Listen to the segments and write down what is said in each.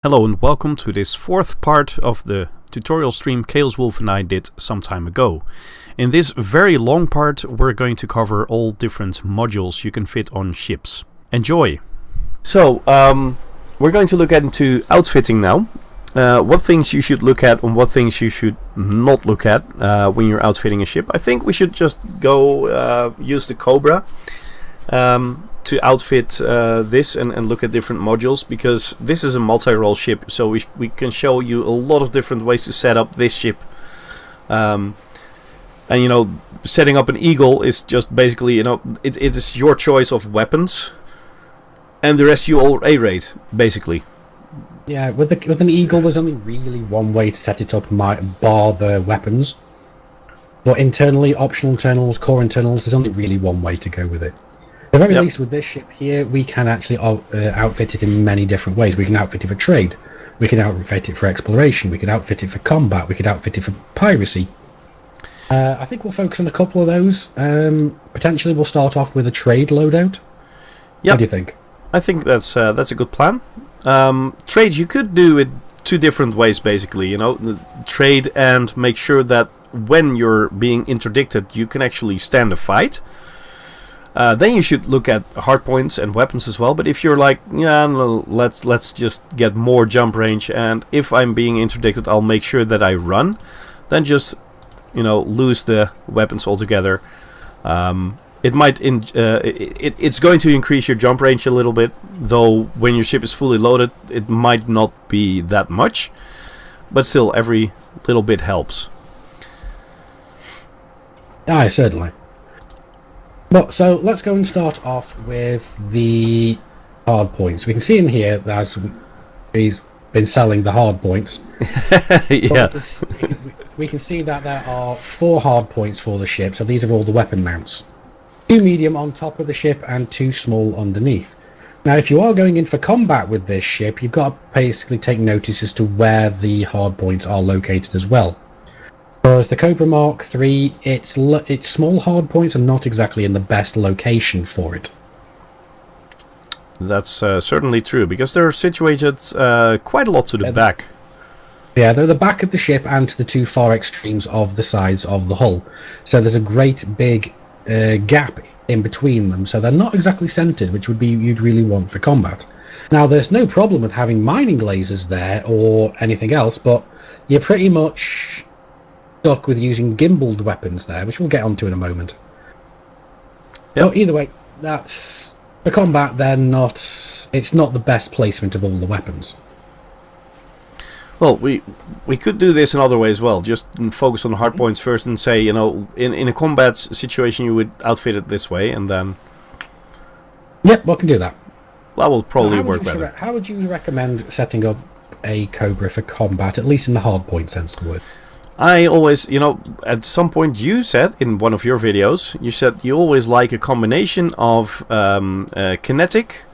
Hello and welcome to this fourth part of the tutorial stream Chaoswulff and I did some time ago. In this very long part we're going to cover all different modules you can fit on ships. Enjoy! So, we're going to look into outfitting now. What things you should look at and what things you should not look at when you're outfitting a ship. I think we should just go use the Cobra to outfit this and look at different modules, because this is a multi-role ship, so we can show you a lot of different ways to set up this ship. And you know, setting up an Eagle is just basically, you know, it is your choice of weapons, and the rest you all A-rate, basically. Yeah, with an Eagle there's only really one way to set it up, bar the weapons. But internally, optional internals, core internals, there's only really one way to go with it. At the very least, with this ship here, we can actually outfit it in many different ways. We can outfit it for trade, we can outfit it for exploration, we can outfit it for combat, we could outfit it for piracy. I think we'll focus on a couple of those. Potentially we'll start off with a trade loadout. What do you think? I think that's a good plan. Trade, you could do it two different ways, basically. You know, trade and make sure that when you're being interdicted, you can actually stand a fight. Then you should look at hardpoints and weapons as well. But if you're like, yeah, no, let's just get more jump range, and if I'm being interdicted, I'll make sure that I run. Then just, you know, lose the weapons altogether. It might it's going to increase your jump range a little bit, though when your ship is fully loaded, it might not be that much. But still, every little bit helps. Aye, certainly. But so let's go and start off with the hard points. We can see in here, as he's been selling the hard points. Yeah. We can see that there are 4 hard points for the ship. So these are all the weapon mounts. 2 medium on top of the ship and 2 small underneath. Now, if you are going in for combat with this ship, you've got to basically take notice as to where the hard points are located as well. Whereas the Cobra Mark III, its small hard points are not exactly in the best location for it. That's certainly true, because they're situated quite a lot to the back. Yeah, they're the back of the ship and to the 2 far extremes of the sides of the hull. So there's a great big gap in between them, so they're not exactly centered, which would be you'd really want for combat. Now, there's no problem with having mining lasers there or anything else, but you're pretty much stuck with using gimbaled weapons there, which we'll get onto in a moment. So either way, that's for combat. It's not the best placement of all the weapons. Well, we could do this another way as well. Just focus on the hard points first and say, you know, in a combat situation you would outfit it this way, and then... Yep, we can do that. That will probably work better. How would you recommend setting up a Cobra for combat, at least in the hard point sense of the word? I always, you know, at some point you said in one of your videos, you said you always like a combination of kinetic,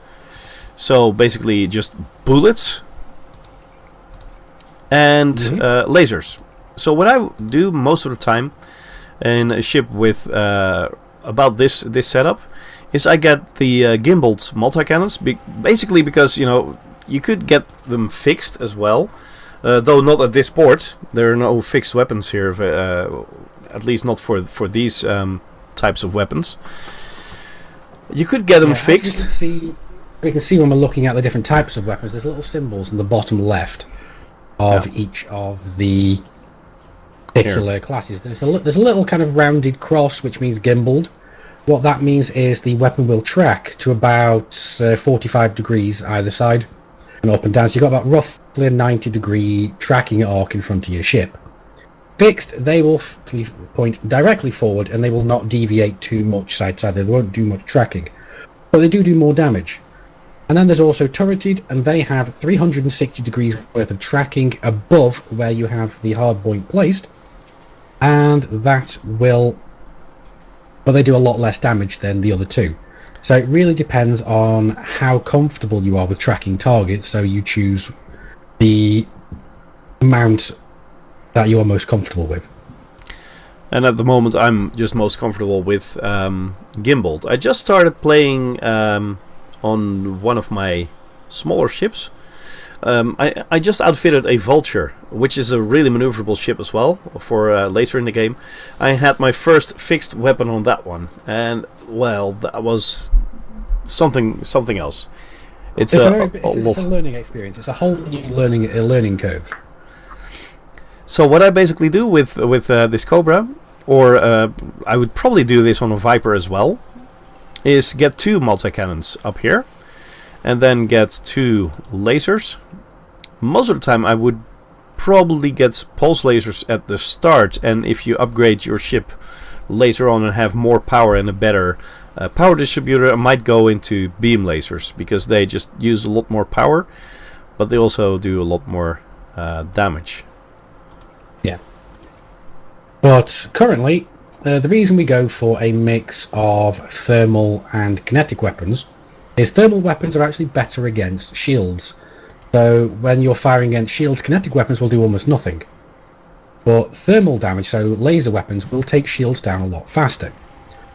so basically just bullets, and lasers. So what I do most of the time in a ship with about this setup is I get the gimbaled multi-cannons, basically because, you know, you could get them fixed as well. Though not at this port, there are no fixed weapons here, at least not for these types of weapons. You could get them fixed. We can see when we're looking at the different types of weapons, there's little symbols in the bottom left of each of the particular classes. There's a little kind of rounded cross, which means gimbaled. What that means is the weapon will track to about 45 degrees either side, and up and down, so you've got about roughly a 90-degree tracking arc in front of your ship. Fixed, they will point directly forward, and they will not deviate too much side to side. They won't do much tracking, but they do more damage. And then there's also turreted, and they have 360 degrees worth of tracking above where you have the hard point placed, and that will... but they do a lot less damage than the other 2. So it really depends on how comfortable you are with tracking targets, so you choose the mount that you are most comfortable with. And at the moment I'm just most comfortable with gimbaled. I just started playing on one of my smaller ships. I just outfitted a Vulture, which is a really maneuverable ship as well for later in the game. I had my first fixed weapon on that one, and well, that was something else. It's a learning experience. It's a whole new learning curve. So what I basically do with this Cobra, or I would probably do this on a Viper as well, is get 2 multi-cannons up here, and then get 2 lasers. Most of the time I would probably get pulse lasers at the start, and if you upgrade your ship later on and have more power and a better power distributor, I might go into beam lasers, because they just use a lot more power, but they also do a lot more damage. Yeah. But currently, the reason we go for a mix of thermal and kinetic weapons is thermal weapons are actually better against shields. So when you're firing against shields, kinetic weapons will do almost nothing. But thermal damage, so laser weapons, will take shields down a lot faster.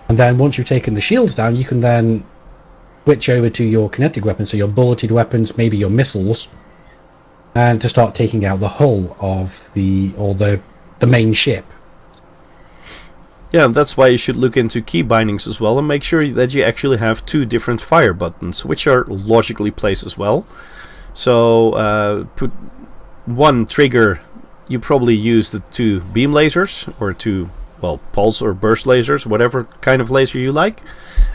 And then once you've taken the shields down, you can then switch over to your kinetic weapons, so your bulleted weapons, maybe your missiles, and to start taking out the hull of the main ship. Yeah, that's why you should look into key bindings as well, and make sure that you actually have 2 different fire buttons, which are logically placed as well. So put 1 trigger, you probably use the 2 beam lasers, or 2, well, pulse or burst lasers, whatever kind of laser you like,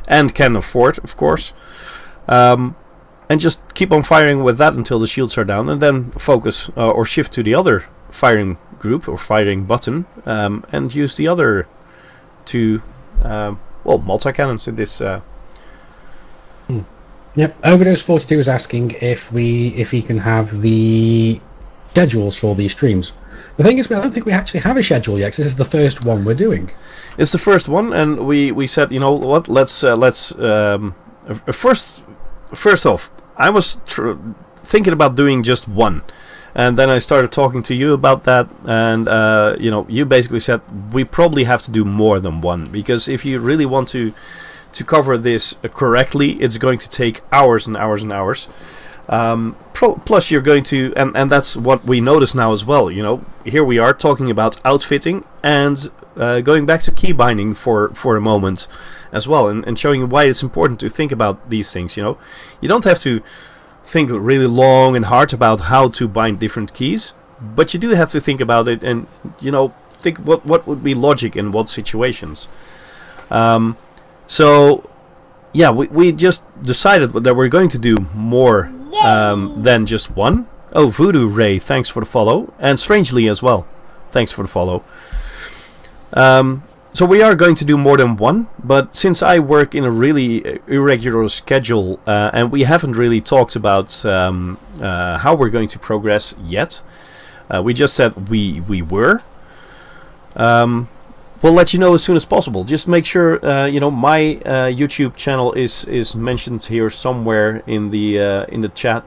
and can afford, of course. And just keep on firing with that until the shields are down, and then focus or shift to the other firing group or firing button, and use the other 2 multi-cannons in this. Yep, Overdose 42 is asking if he can have the schedules for these streams. The thing is, I don't think we actually have a schedule yet, 'cause this is the first one we're doing. It's the first one, and we said, you know what, let's first off, I was thinking about doing just one, and then I started talking to you about that, and you know, you basically said we probably have to do more than one, because if you really want to cover this correctly, it's going to take hours and hours and hours. Plus you're going to, and that's what we notice now as well, you know, here we are talking about outfitting and going back to key binding for a moment as well, and showing you why it's important to think about these things. You know, you don't have to think really long and hard about how to bind different keys, but you do have to think about it, and, you know, think what would be logic in what situations. So yeah, we just decided that we're going to do more than just one. Oh, Voodoo Ray, thanks for the follow. And Strangely as well, thanks for the follow. So we are going to do more than one, but since I work in a really irregular schedule, and we haven't really talked about how we're going to progress yet, we just said we were. We'll let you know as soon as possible. Just make sure, you know, my YouTube channel is mentioned here somewhere in the chat,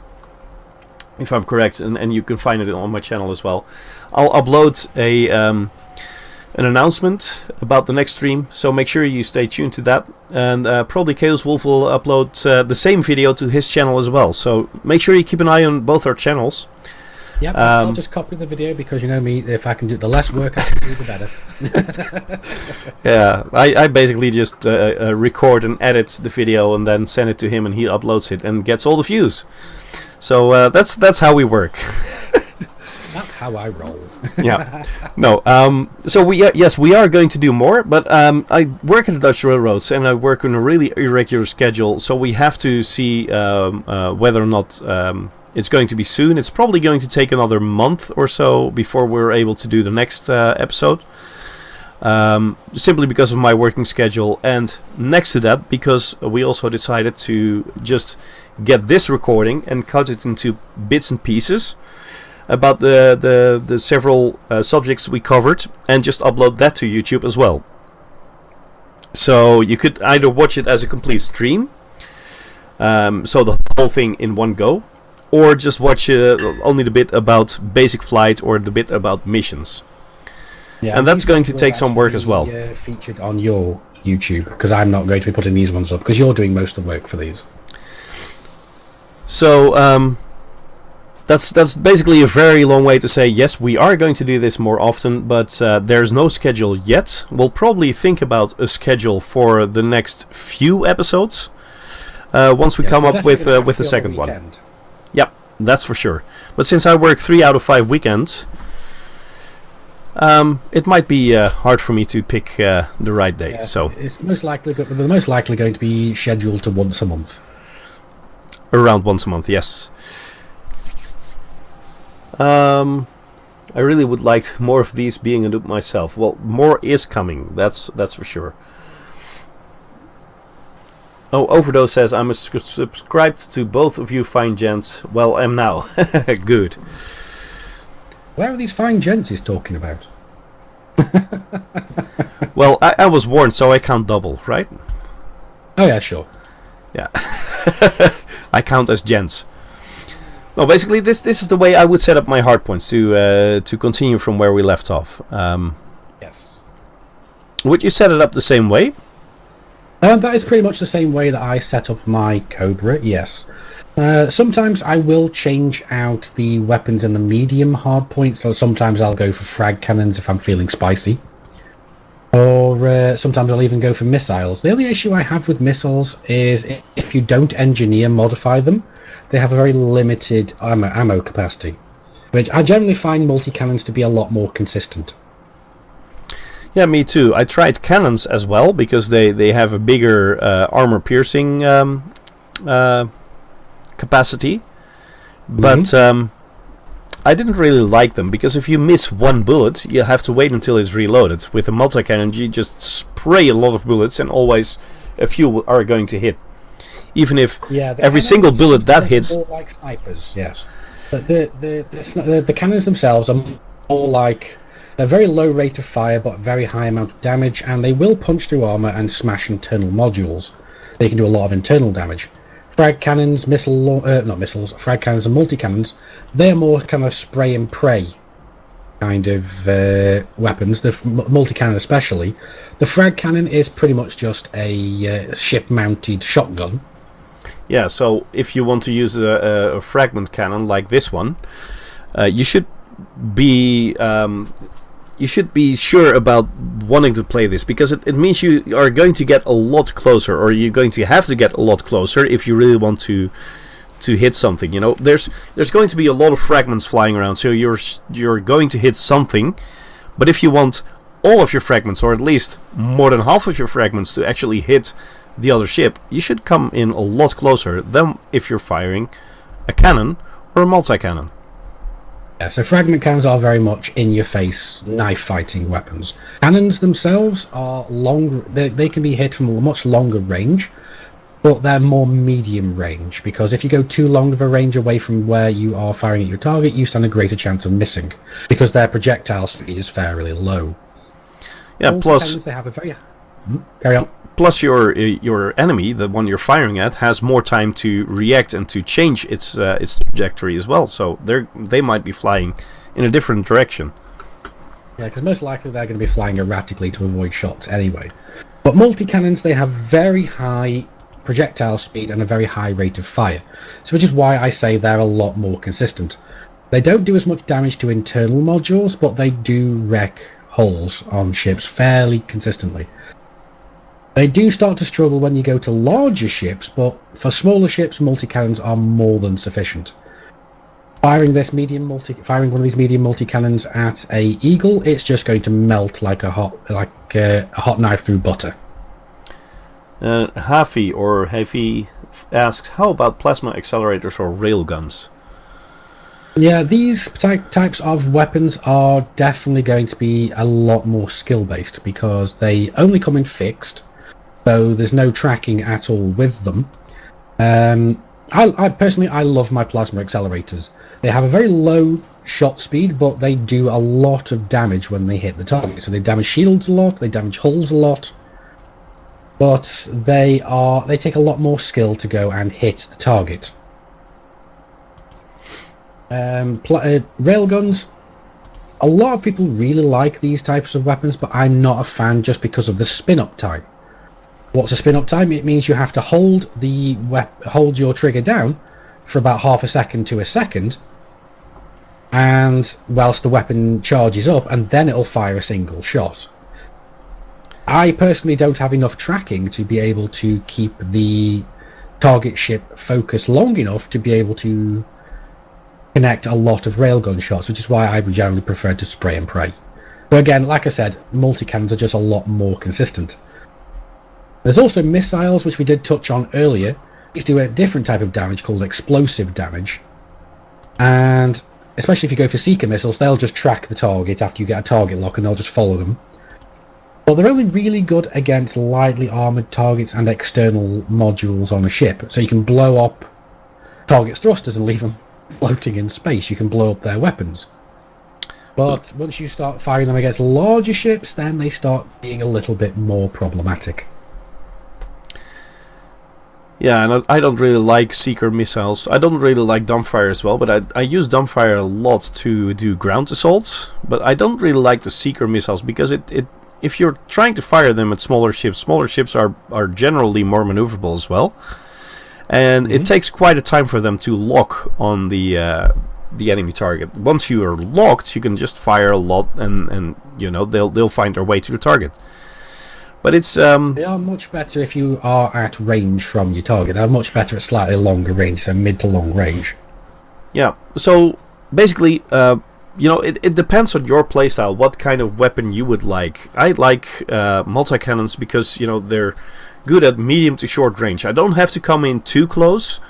if I'm correct, and you can find it on my channel as well. I'll upload an announcement about the next stream, so make sure you stay tuned to that. And probably Chaoswulff will upload the same video to his channel as well. So make sure you keep an eye on both our channels. Yep, I'll just copy the video, because you know me, if I can do the less work I can do, the better. Yeah, I basically just record and edit the video and then send it to him, and he uploads it and gets all the views. So that's how we work. That's how I roll. Yeah. No. So yes, we are going to do more, but I work at the Dutch Railroads, and I work on a really irregular schedule, so we have to see whether or not it's going to be soon. It's probably going to take another month or so before we're able to do the next episode. Simply because of my working schedule, and next to that, because we also decided to just get this recording and cut it into bits and pieces about the several subjects we covered, and just upload that to YouTube as well. So you could either watch it as a complete stream, so the whole thing in one go, or just watch only the bit about basic flight or the bit about missions. Yeah, and that's going to take some work as well. Featured on your YouTube, because I'm not going to be putting these ones up, because you're doing most of the work for these. So that's basically a very long way to say, yes, we are going to do this more often, but there's no schedule yet. We'll probably think about a schedule for the next few episodes once we come up with the second one. Yep, that's for sure. But since I work 3 out of 5 weekends, it might be hard for me to pick the right day. Yeah, so it's most likely going to be scheduled to once a month. Around once a month, yes. I really would like more of these being a noob myself. Well, more is coming, that's for sure. Oh, Overdose says, I'm subscribed to both of you fine gents. Well, am now. Good. Where are these fine gents he's talking about? Well, I was warned, so I count double, right? Oh yeah, sure. Yeah. I count as gents. No, basically this is the way I would set up my hardpoints to continue from where we left off. Yes. Would you set it up the same way? That is pretty much the same way that I set up my Cobra, yes. Sometimes I will change out the weapons in the medium hardpoint, so sometimes I'll go for frag cannons if I'm feeling spicy. Or sometimes I'll even go for missiles. The only issue I have with missiles is if you don't modify them, they have a very limited ammo capacity, which I generally find multi-cannons to be a lot more consistent. Yeah, me too. I tried cannons as well, because they have a bigger armor-piercing capacity, but I didn't really like them, because if you miss one bullet, you have to wait until it's reloaded. With a multi-cannon, you just spray a lot of bullets, and always a few are going to hit. Even if every single bullet that hits... More like snipers, yes. But the cannons themselves are more like... They're very low rate of fire, but very high amount of damage, and they will punch through armor and smash internal modules. They can do a lot of internal damage. Frag cannons, frag cannons and multi-cannons, they're more kind of spray and pray kind of weapons, the multi-cannon especially. The frag cannon is pretty much just a ship-mounted shotgun. Yeah, so if you want to use a fragment cannon like this one, you should be sure about wanting to play this, because it means you are going to get a lot closer, or you're going to have to get a lot closer if you really want to hit something. You know, there's going to be a lot of fragments flying around, so you're going to hit something. But if you want all of your fragments, or at least more than half of your fragments, to actually hit the other ship, you should come in a lot closer than if you're firing a cannon or a multi-cannon. Yeah, so fragment cannons are very much in-your-face knife-fighting weapons. Cannons themselves are longer; they can be hit from a much longer range, but they're more medium range, because if you go too long of a range away from where you are firing at your target, you stand a greater chance of missing, because their projectile speed is fairly low. Yeah, Also, plus... cannons, they have a very... Carry on. Plus, your enemy, the one you're firing at, has more time to react and to change its trajectory as well. So they might be flying in a different direction. Yeah, because most likely they're going to be flying erratically to avoid shots anyway. But multi-cannons, they have very high projectile speed and a very high rate of fire. So which is why I say they're a lot more consistent. They don't do as much damage to internal modules, but they do wreck hulls on ships fairly consistently. They do start to struggle when you go to larger ships, but for smaller ships, multi-cannons are more than sufficient. Firing one of these medium multi-cannons at a Eagle, it's just going to melt like a hot knife through butter. Hafi or Heavy asks, how about plasma accelerators or railguns? Yeah, these types of weapons are definitely going to be a lot more skill-based, because they only come in fixed. So there's no tracking at all with them. I personally love my plasma accelerators. They have a very low shot speed, but they do a lot of damage when they hit the target. So they damage shields a lot, they damage hulls a lot, but they take a lot more skill to go and hit the target. Railguns, a lot of people really like these types of weapons, but I'm not a fan just because of the spin-up time. What's a spin-up time? It means you have to hold your trigger down for about half a second to a second, and whilst the weapon charges up, and then it'll fire a single shot. I personally don't have enough tracking to be able to keep the target ship focused long enough to be able to connect a lot of railgun shots, which is why I would generally prefer to spray and pray. So again, like I said, multi-cannons are just a lot more consistent. There's also missiles, which we did touch on earlier. These do a different type of damage called explosive damage. And especially if you go for seeker missiles, they'll just track the target after you get a target lock and they'll just follow them. But they're only really good against lightly armoured targets and external modules on a ship. So you can blow up targets' thrusters and leave them floating in space. You can blow up their weapons. But once you start firing them against larger ships, then they start being a little bit more problematic. Yeah, and I don't really like seeker missiles. I don't really like dumbfire as well, but I use dumbfire a lot to do ground assaults. But I don't really like the seeker missiles because if you're trying to fire them at smaller ships are generally more maneuverable as well. And it takes quite a time for them to lock on the enemy target. Once you are locked, you can just fire a lot, and you know they'll find their way to the target. But it's they are much better if you are at range from your target. They're much better at slightly longer range, so mid to long range. Yeah. So basically, you know, it depends on your playstyle, what kind of weapon you would like. I like multi-cannons because, you know, they're good at medium to short range. I don't have to come in too close,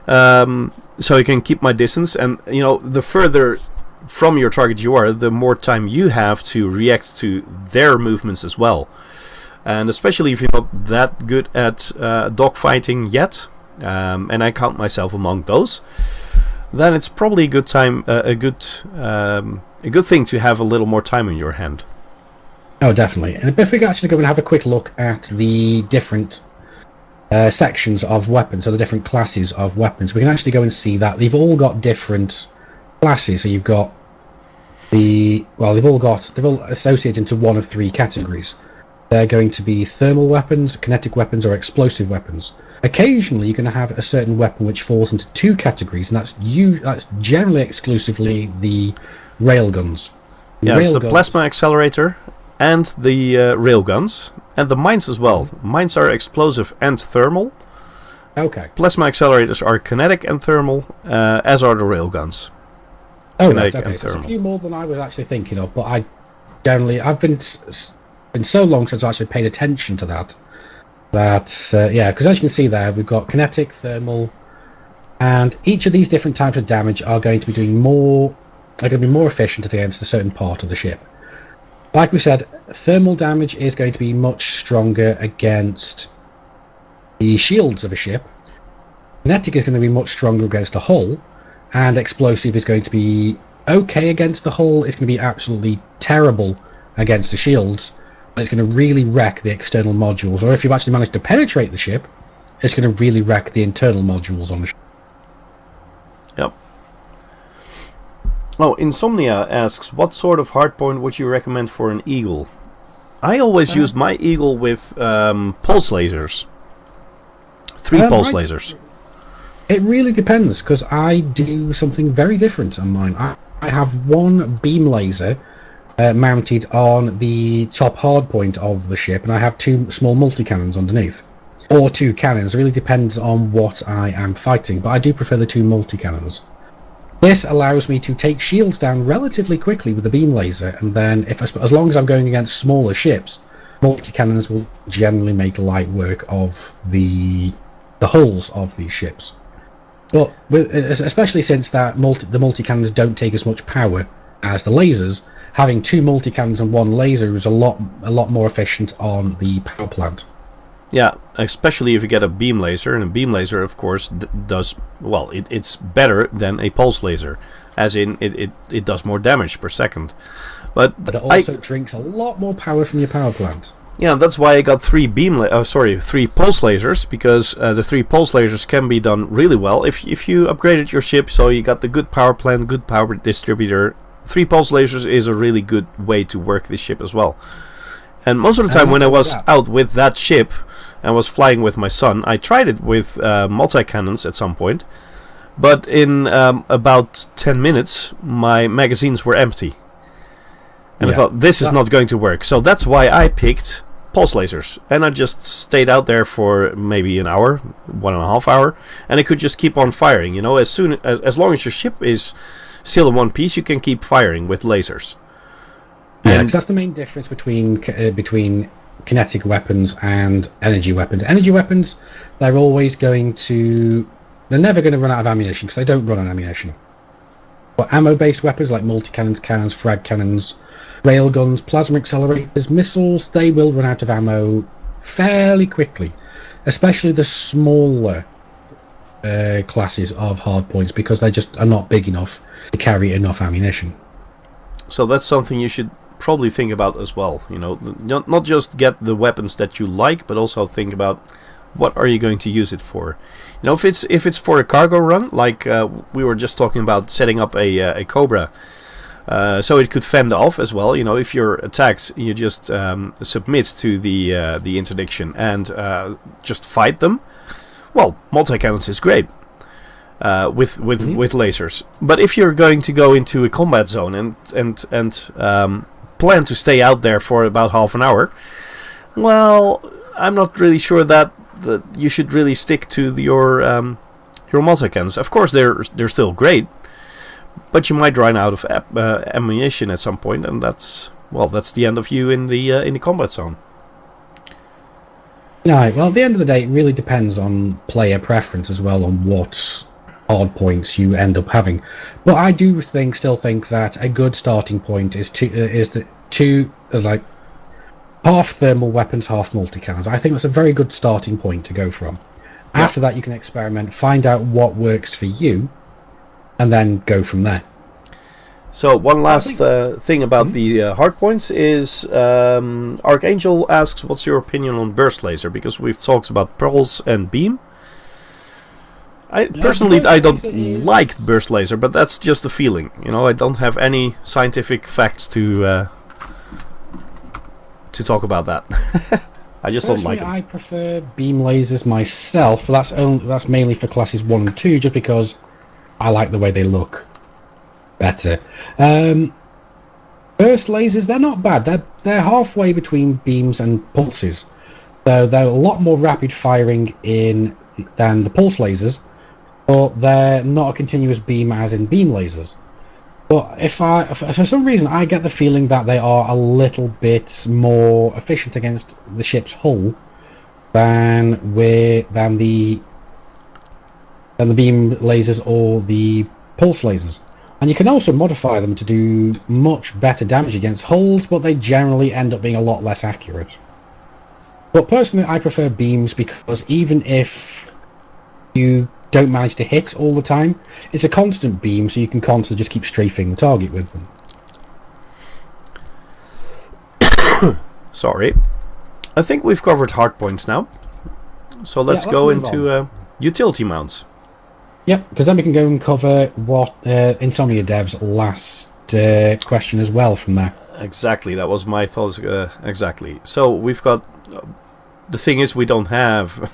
so I can keep my distance. And, you know, the further from your target you are, the more time you have to react to their movements as well. And especially if you're not that good at dogfighting yet, and I count myself among those, then it's probably a good time, a good thing to have a little more time in your hand. Oh, definitely. And if we could actually go and have a quick look at the different sections of weapons, so the different classes of weapons, we can actually go and see that they've all got different classes. So you've got they've all associated into one of three categories. They're going to be thermal weapons, kinetic weapons, or explosive weapons. Occasionally, you're going to have a certain weapon which falls into two categories, and that's generally exclusively the railguns. Yeah, it's the plasma accelerator and the railguns, and the mines as well. Mines are explosive and thermal. Okay. Plasma accelerators are kinetic and thermal, as are the railguns. Oh, right, okay. So there's a few more than I was actually thinking of, but I've been so long since I actually paid attention to that. Yeah, because as you can see there, we've got kinetic, thermal, and each of these different types of damage are going to be doing more. They're going to be more efficient against a certain part of the ship. Like we said, thermal damage is going to be much stronger against the shields of a ship. Kinetic is going to be much stronger against a hull, and explosive is going to be okay against the hull. It's going to be absolutely terrible against the shields. It's going to really wreck the external modules, or if you actually manage to penetrate the ship, it's going to really wreck the internal modules on the ship. Yep. Oh, Insomnia asks, what sort of hardpoint would you recommend for an Eagle? I always used my Eagle with pulse lasers. 3 pulse lasers. It really depends, because I do something very different on mine. I have one beam laser mounted on the top hardpoint of the ship, and I have 2 small multi-cannons underneath. Or 2 cannons, it really depends on what I am fighting, but I do prefer the 2 multi-cannons. This allows me to take shields down relatively quickly with the beam laser, and then as long as I'm going against smaller ships, multi-cannons will generally make light work of the hulls of these ships. But especially since the multi-cannons don't take as much power as the lasers, having 2 multi-cannons and 1 laser is a lot more efficient on the power plant. Yeah, especially if you get a beam laser, and a beam laser, of course, does well. It's better than a pulse laser, as in it does more damage per second. But it also drinks a lot more power from your power plant. Yeah, that's why I got 3 3 pulse lasers, because the 3 pulse lasers can be done really well if you upgraded your ship, so you got the good power plant, good power distributor. 3 pulse lasers is a really good way to work this ship as well. And most of the time when I was out with that ship and was flying with my son, I tried it with multi-cannons at some point, But in about 10 minutes, my magazines were empty. And I thought, this is not going to work. So that's why I picked pulse lasers. And I just stayed out there for maybe an hour, 1.5 hours. And it could just keep on firing. You know, as long as your ship is still in one piece, you can keep firing with lasers. Yeah, because that's the main difference between kinetic weapons and energy weapons. Energy weapons, they're always going to... They're never going to run out of ammunition, because they don't run on ammunition. But ammo-based weapons like multi-cannons, cannons, frag cannons, railguns, plasma accelerators, missiles, they will run out of ammo fairly quickly. Especially the smaller classes of hardpoints, because they just are not big enough to carry enough ammunition. So that's something you should probably think about as well. You know, not just get the weapons that you like, but also think about what are you going to use it for. You know, if it's for a cargo run, like we were just talking about setting up a Cobra, so it could fend off as well. You know, if you're attacked, you just submit to the interdiction and just fight them. Well, multi-cannons is great with lasers. But if you're going to go into a combat zone and plan to stay out there for about half an hour, well, I'm not really sure that you should really stick to your multi-cannons. Of course, they're still great, but you might run out of ammunition at some point, and that's the end of you in the combat zone. Right. Well, at the end of the day, it really depends on player preference as well, on what hard points you end up having. But I do still think that a good starting point is like half thermal weapons, half multi-cannons. I think that's a very good starting point to go from. Yeah. After that, you can experiment, find out what works for you, and then go from there. So one last thing about the hard points is Archangel asks, what's your opinion on burst laser? Because we've talked about pulse and beam. I don't like burst laser, but that's just a feeling. You know, I don't have any scientific facts to talk about that. I just don't like them. I prefer beam lasers myself, but that's mainly for classes 1 and 2, just because I like the way they look better. Burst lasers, they're not bad. They're halfway between beams and pulses, so they're a lot more rapid firing than the pulse lasers, but they're not a continuous beam as in beam lasers. But if for some reason I get the feeling that they are a little bit more efficient against the ship's hull than the beam lasers or the pulse lasers. And you can also modify them to do much better damage against hulls, but they generally end up being a lot less accurate. But personally, I prefer beams, because even if you don't manage to hit all the time, it's a constant beam, so you can constantly just keep strafing the target with them. Sorry. I think we've covered hardpoints now. So let's go into utility mounts. Yep, because then we can go and cover what Insomnia Dev's last question as well from there. Exactly, that was my thoughts. Exactly. So we've got... the thing is, we don't have...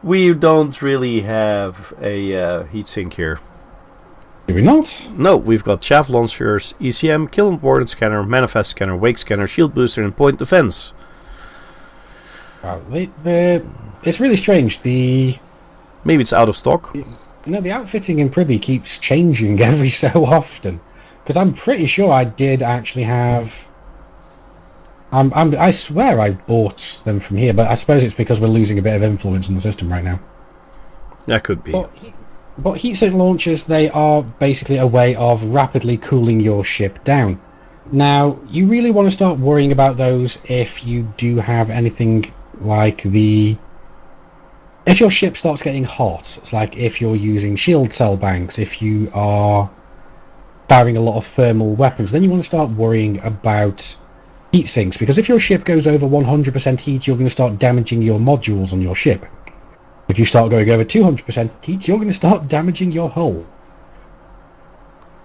we don't really have a heatsink here. Do we not? No, we've got chaff launchers, ECM, kill and warrant scanner, manifest scanner, wake scanner, shield booster, and point defense. Wow, it's really strange. Maybe it's out of stock. The outfitting in Privy keeps changing every so often, because I'm pretty sure I did actually have... I swear I bought them from here, but I suppose it's because we're losing a bit of influence in the system right now. That could be. But heatsink launchers, they are basically a way of rapidly cooling your ship down. Now, you really want to start worrying about those if you do have anything like if your ship starts getting hot. It's like if you're using shield cell banks, if you are firing a lot of thermal weapons, then you want to start worrying about heat sinks, because if your ship goes over 100% heat, you're going to start damaging your modules on your ship. If you start going over 200% heat, you're going to start damaging your hull.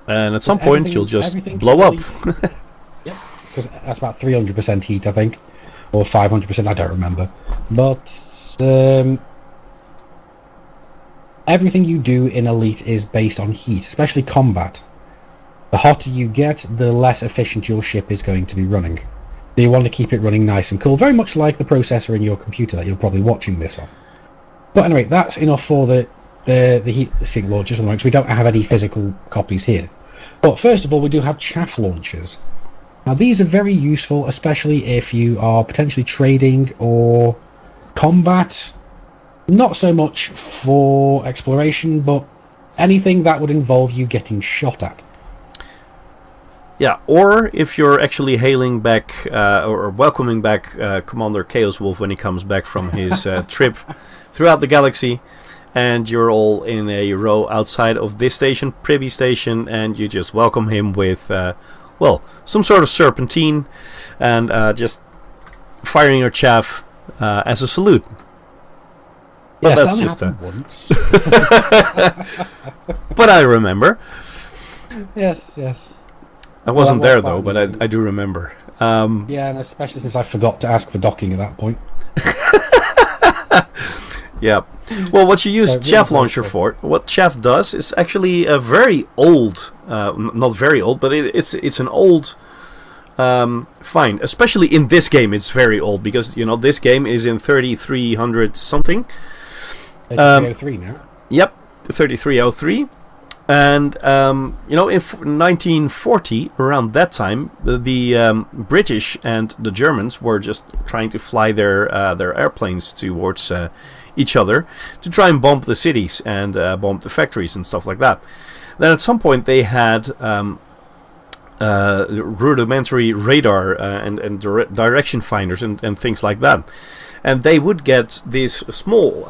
And at some point, you'll just blow up. Yep, because that's about 300% heat, I think. Or 500%, I don't remember. But everything you do in Elite is based on heat, especially combat. The hotter you get, the less efficient your ship is going to be running. So you want to keep it running nice and cool, very much like the processor in your computer that you're probably watching this on. But anyway, that's enough for the heat sink launchers at the moment, because we don't have any physical copies here. But first of all, we do have chaff launchers. Now these are very useful, especially if you are potentially trading or combat. Not so much for exploration, but anything that would involve you getting shot at. Yeah, or if you're actually hailing back or welcoming back Commander Chaoswulff when he comes back from his trip throughout the galaxy, and you're all in a row outside of this station, Privy Station, and you just welcome him with, well, some sort of serpentine, and just firing your chaff as a salute. But Yes, that's just once. But I remember. Yes, yes. I wasn't there though, fine, but I do remember. Yeah, and especially since I forgot to ask for docking at that point. Yeah. Well, what you use So, chaff really launcher for, what chaff does, is actually a very old, not very old, but it's an old find. Especially in this game, it's very old, because, you know, this game is in 3300 something. 3303 now. Yep, 3303. And, you know, in 1940, around that time, the British and the Germans were just trying to fly their airplanes towards each other to try and bomb the cities and bomb the factories and stuff like that. Then at some point they had rudimentary radar and direction finders and things like that. And they would get these small...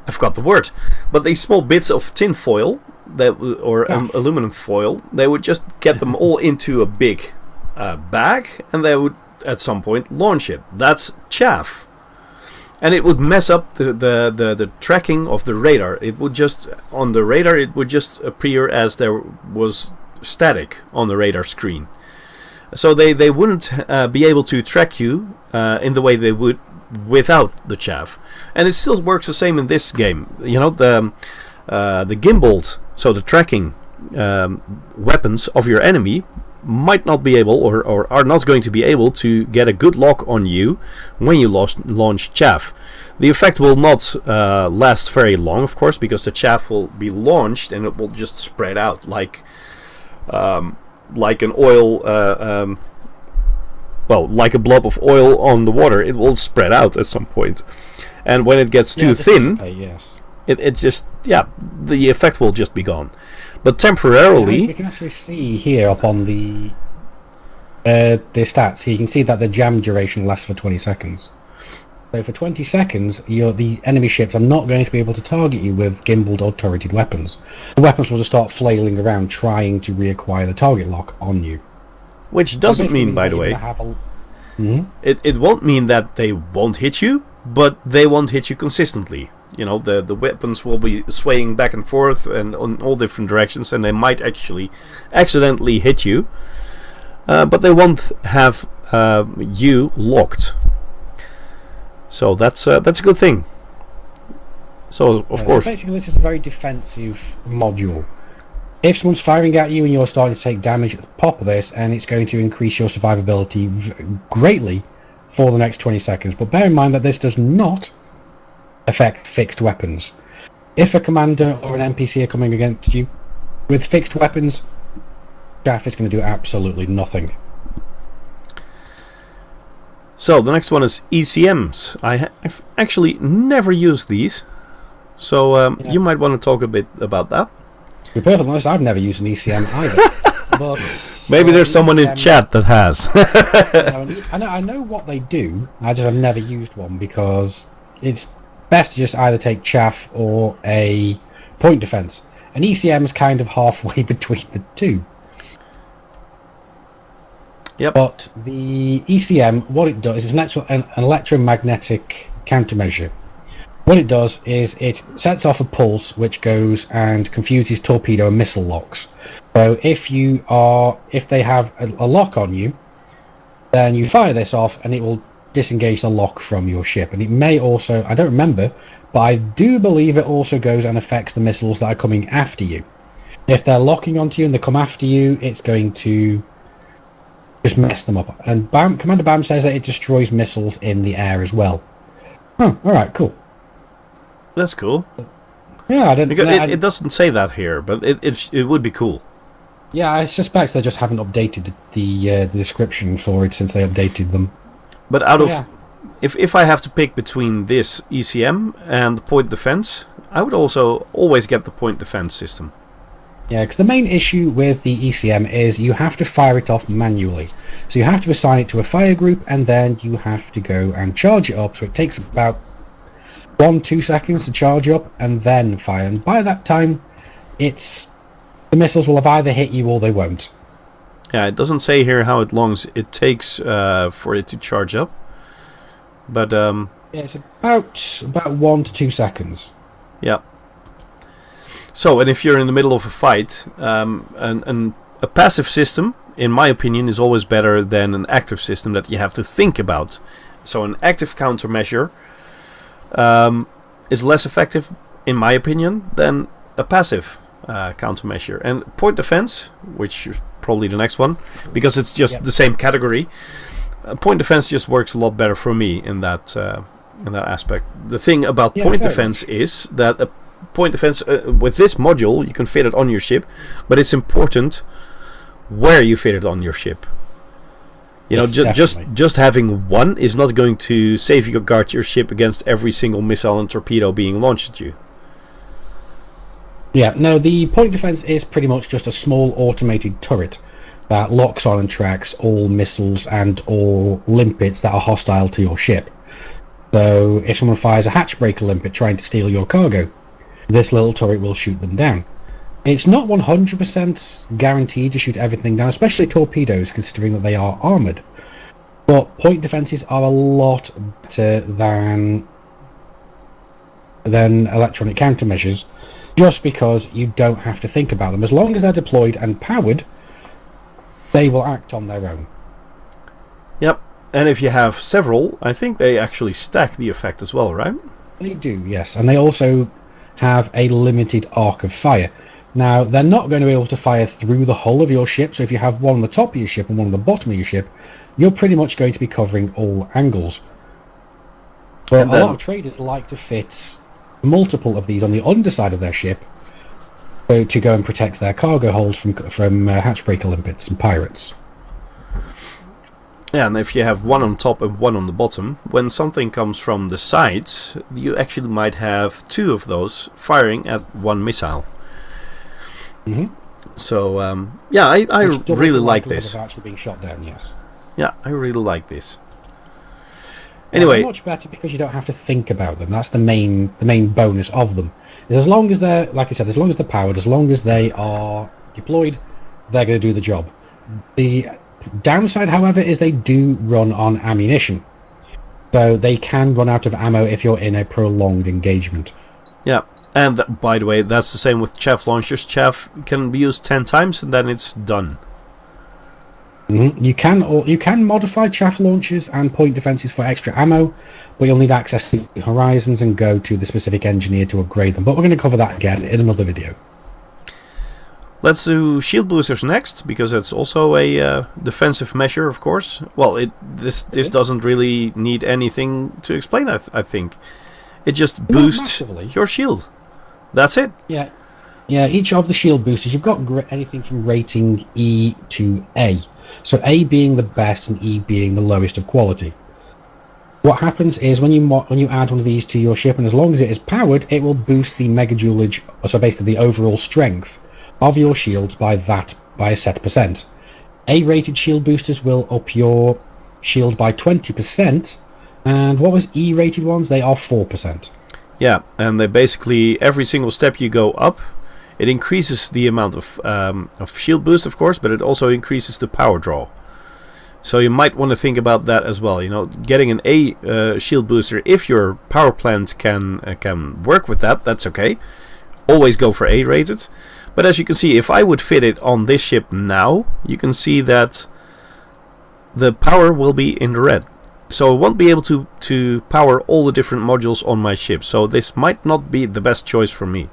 I forgot the word, but these small bits of tin foil or aluminum foil, they would just get them all into a big bag, and they would at some point launch it. That's chaff, and it would mess up the tracking of the radar. It would just on the radar it would just appear as there was static on the radar screen, so they wouldn't be able to track you in the way they would without the chaff. And it still works the same in this game. You know, the gimbaled, so the tracking weapons of your enemy might not be able or are not going to be able to get a good lock on you when you launch chaff. The effect will not last very long, of course, because the chaff will be launched and it will just spread out like an oil well, like a blob of oil on the water. It will spread out at some point, and when it gets too thin, yes, it just, yeah, the effect will just be gone. But temporarily, you can actually see here up on the stats. You can see that the jam duration lasts for 20 seconds. So for 20 seconds, the enemy ships are not going to be able to target you with gimbaled or turreted weapons. The weapons will just start flailing around, trying to reacquire the target lock on you. Which doesn't mean, by the way, it won't mean that they won't hit you, but they won't hit you consistently. You know, the weapons will be swaying back and forth and on all different directions, and they might actually accidentally hit you, but they won't have you locked. So that's a good thing. So of course, so basically, this is a very defensive module. If someone's firing at you and you're starting to take damage, pop this, and it's going to increase your survivability greatly for the next 20 seconds. But bear in mind that this does not affect fixed weapons. If a commander or an NPC are coming against you with fixed weapons, chaff is going to do absolutely nothing. So the next one is ECMs. I've actually never used these, so you might want to talk a bit about that. To be perfectly honest, I've never used an ECM either. But maybe there's someone in chat that has. I know what they do. I just have never used one because it's best to just either take chaff or a point defense. An ECM is kind of halfway between the two. Yep. But the ECM, what it does is an electromagnetic countermeasure. What it does is it sets off a pulse which goes and confuses torpedo and missile locks. So if they have a lock on you, then you fire this off and it will disengage the lock from your ship. And it may also, I don't remember, but I do believe it also goes and affects the missiles that are coming after you. If they're locking onto you and they come after you, it's going to just mess them up. And Commander Bam says that it destroys missiles in the air as well. Oh, alright, cool. That's cool. Yeah, I don't... Because it doesn't say that here, but it would be cool. Yeah, I suspect they just haven't updated the description for it since they updated them. But out of... If I have to pick between this ECM and the point defense, I would also always get the point defense system. Yeah, because the main issue with the ECM is you have to fire it off manually. So you have to assign it to a fire group, and then you have to go and charge it up. So it takes about 1-2 seconds to charge up, and then fire. And by that time, the missiles will have either hit you or they won't. Yeah, it doesn't say here how long it takes for it to charge up. But yeah, it's about 1 to 2 seconds. Yeah. So, and if you're in the middle of a fight, a passive system, in my opinion, is always better than an active system that you have to think about. So an active countermeasure is less effective, in my opinion, than a passive countermeasure. And point defense, which is probably the next one, because it's just the same category, point defense just works a lot better for me in that aspect. The thing about point defense is that a point defense with this module, you can fit it on your ship, but it's important where you fit it on your ship. You know, just having one is not going to save you guard your ship against every single missile and torpedo being launched at you. Yeah, no, the point defense is pretty much just a small automated turret that locks on and tracks all missiles and all limpets that are hostile to your ship. So if someone fires a hatchbreaker limpet trying to steal your cargo, this little turret will shoot them down. It's not 100% guaranteed to shoot everything down, especially torpedoes, considering that they are armoured. But point defences are a lot better than electronic countermeasures, just because you don't have to think about them. As long as they're deployed and powered, they will act on their own. Yep, and if you have several, I think they actually stack the effect as well, right? They do, yes, and they also have a limited arc of fire. Now, they're not going to be able to fire through the hull of your ship, so if you have one on the top of your ship and one on the bottom of your ship, you're pretty much going to be covering all angles. But a lot of traders like to fit multiple of these on the underside of their ship, so to go and protect their cargo holds from hatchbreaker limpets and pirates. Yeah, and if you have one on top and one on the bottom, when something comes from the sides, you actually might have two of those firing at one missile. Mm-hmm. So, yeah, I really like this. Of actually being shot down, yes. Yeah, I really like this. Anyway, they're much better because you don't have to think about them. That's the main bonus of them. Is as long as they're, like I said, as long as they're powered, as long as they are deployed, they're going to do the job. The downside, however, is they do run on ammunition. So they can run out of ammo if you're in a prolonged engagement. Yeah, and by the way, that's the same with chaff launchers. Chaff can be used 10 times and then it's done. Mm-hmm. You can modify chaff launchers and point defenses for extra ammo, but you'll need access to horizons and go to the specific engineer to upgrade them. But we're going to cover that again in another video. Let's do shield boosters next, because it's also a defensive measure, of course. Well, this doesn't really need anything to explain, I think. It just boosts your shield. That's it. Yeah. Yeah, each of the shield boosters, you've got anything from rating E to A. So A being the best and E being the lowest of quality. What happens is when you add one of these to your ship, and as long as it is powered, it will boost the megajoulage, so basically the overall strength of your shields by a set percent. A-rated shield boosters will up your shield by 20%, and what was E-rated ones? They are 4%. Yeah, and they basically, every single step you go up, it increases the amount of shield boost, of course, but it also increases the power draw. So you might want to think about that as well. You know, getting an A shield booster, if your power plant can work with that, that's okay. Always go for A-rated. But as you can see, if I would fit it on this ship now, you can see that the power will be in the red. So I won't be able to power all the different modules on my ship. So this might not be the best choice for me.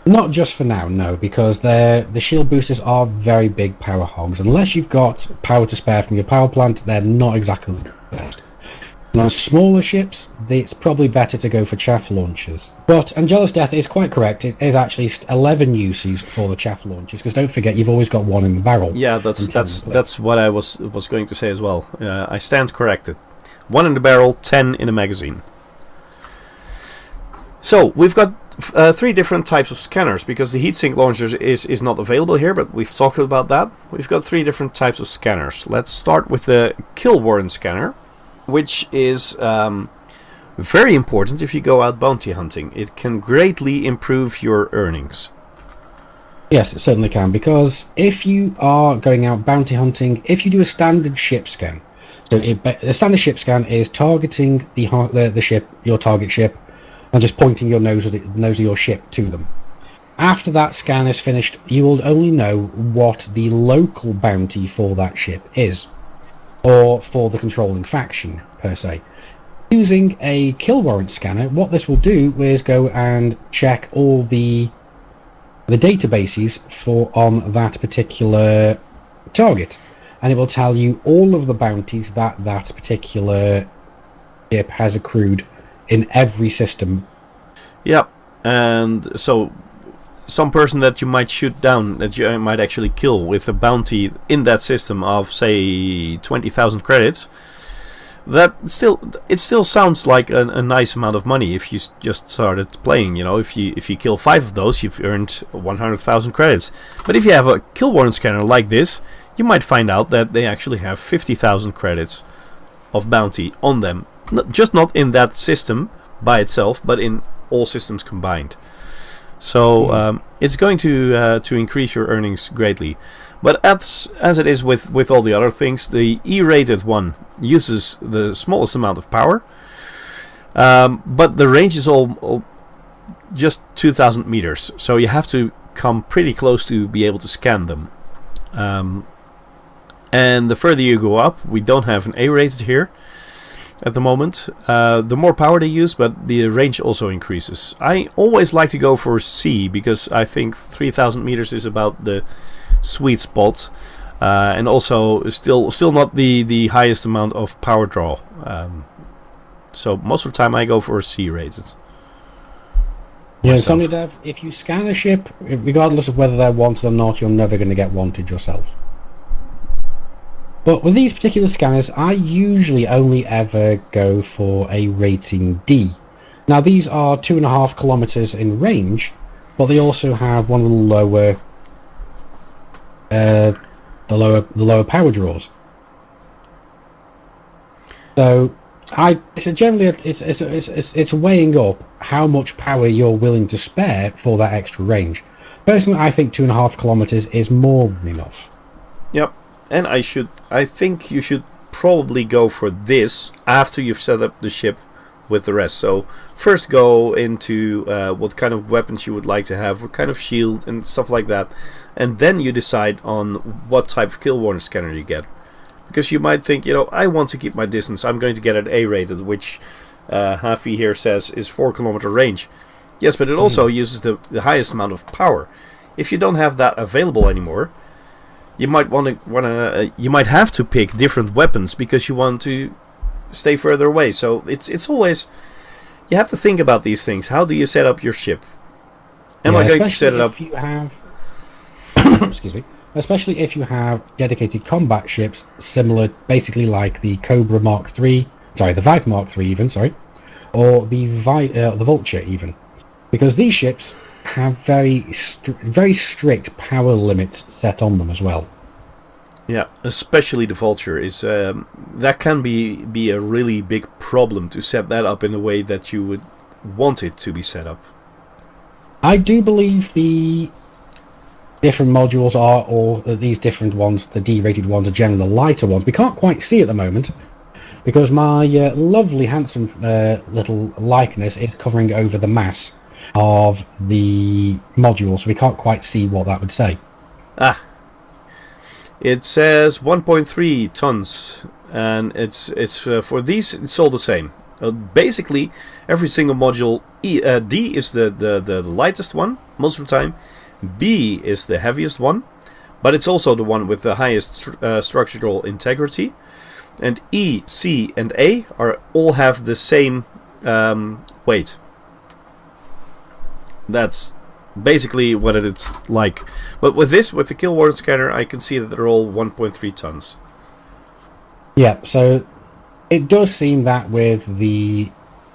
Not just for now, no, because the shield boosters are very big power hogs. Unless you've got power to spare from your power plant, they're not exactly the best. And on smaller ships, it's probably better to go for chaff launchers. But Angela's Death is quite correct. It is actually 11 uses for the chaff launchers, because don't forget, you've always got one in the barrel. Yeah, that's what I was going to say as well. I stand corrected. 1 in the barrel, 10 in the magazine. So we've got 3 different types of scanners, because the heatsink launcher is not available here, but we've talked about that. We've got 3 different types of scanners. Let's start with the kill warrant scanner, which is very important if you go out bounty hunting. It can greatly improve your earnings. Yes, it certainly can, because if you are going out bounty hunting, if you do a standard ship scan, so the standard ship scan is targeting the ship, your target ship, and just pointing your nose of your ship to them. After that scan is finished, you will only know what the local bounty for that ship is, or for the controlling faction, per se. Using a kill warrant scanner, what this will do is go and check all the databases on that particular target, and it will tell you all of the bounties that particular ship has accrued in every system. Yeah, and so some person that you might shoot down, that you might actually kill with a bounty in that system of, say, 20,000 credits, it still sounds like a nice amount of money if you just started playing. You know, if you kill 5 of those, you've earned 100,000 credits. But if you have a kill warrant scanner like this, you might find out that they actually have 50,000 credits of bounty on them. Just not in that system by itself, but in all systems combined. So it's going to increase your earnings greatly. But as it is with all the other things, the E-rated one uses the smallest amount of power, but the range is all just 2,000 meters. So you have to come pretty close to be able to scan them. And the further you go up, we don't have an A-rated here at the moment. The more power they use, but the range also increases. I always like to go for C, because I think 3,000 meters is about the sweet spot, and also still not the highest amount of power draw. So most of the time I go for C rated. Yeah, Sony Dev, if you scan a ship, regardless of whether they're wanted or not, you're never going to get wanted yourself. But with these particular scanners, I usually only ever go for a rating D. Now these are 2.5 kilometers in range, but they also have one of the lower power draws. So it's weighing up how much power you're willing to spare for that extra range. Personally, I think 2.5 kilometers is more than enough. Yep. And I think you should probably go for this after you've set up the ship with the rest. So first go into what kind of weapons you would like to have, what kind of shield and stuff like that, and then you decide on what type of kill warrant scanner you get. Because you might think, I want to keep my distance, I'm going to get an A-rated, which Hafi here says is 4 kilometer range. Yes, but it also uses the highest amount of power. If you don't have that available anymore, you might you might have to pick different weapons because you want to stay further away. So it's always, you have to think about these things. How do you set up your ship? Am I going to set it up? If you have, excuse me. Especially if you have dedicated combat ships, similar, basically like the Cobra Mark III, the Viper Mark III even, or the Vulture even, because these ships have very strict power limits set on them as well. Yeah, especially the Vulture is that can be a really big problem to set that up in a way that you would want it to be set up. I do believe the different modules are, or these different ones, the D-rated ones, are generally the lighter ones. We can't quite see at the moment because my lovely, handsome little likeness is covering over the mass of the module, so we can't quite see what that would say. It says 1.3 tons, and it's for these it's all the same. Basically, every single module, D is the lightest one most of the time, B is the heaviest one, but it's also the one with the highest structural integrity, and E, C, and A all have the same weight. That's basically what it's like. But with the kill warrant scanner, I can see that they're all 1.3 tons. Yeah, so it does seem that with the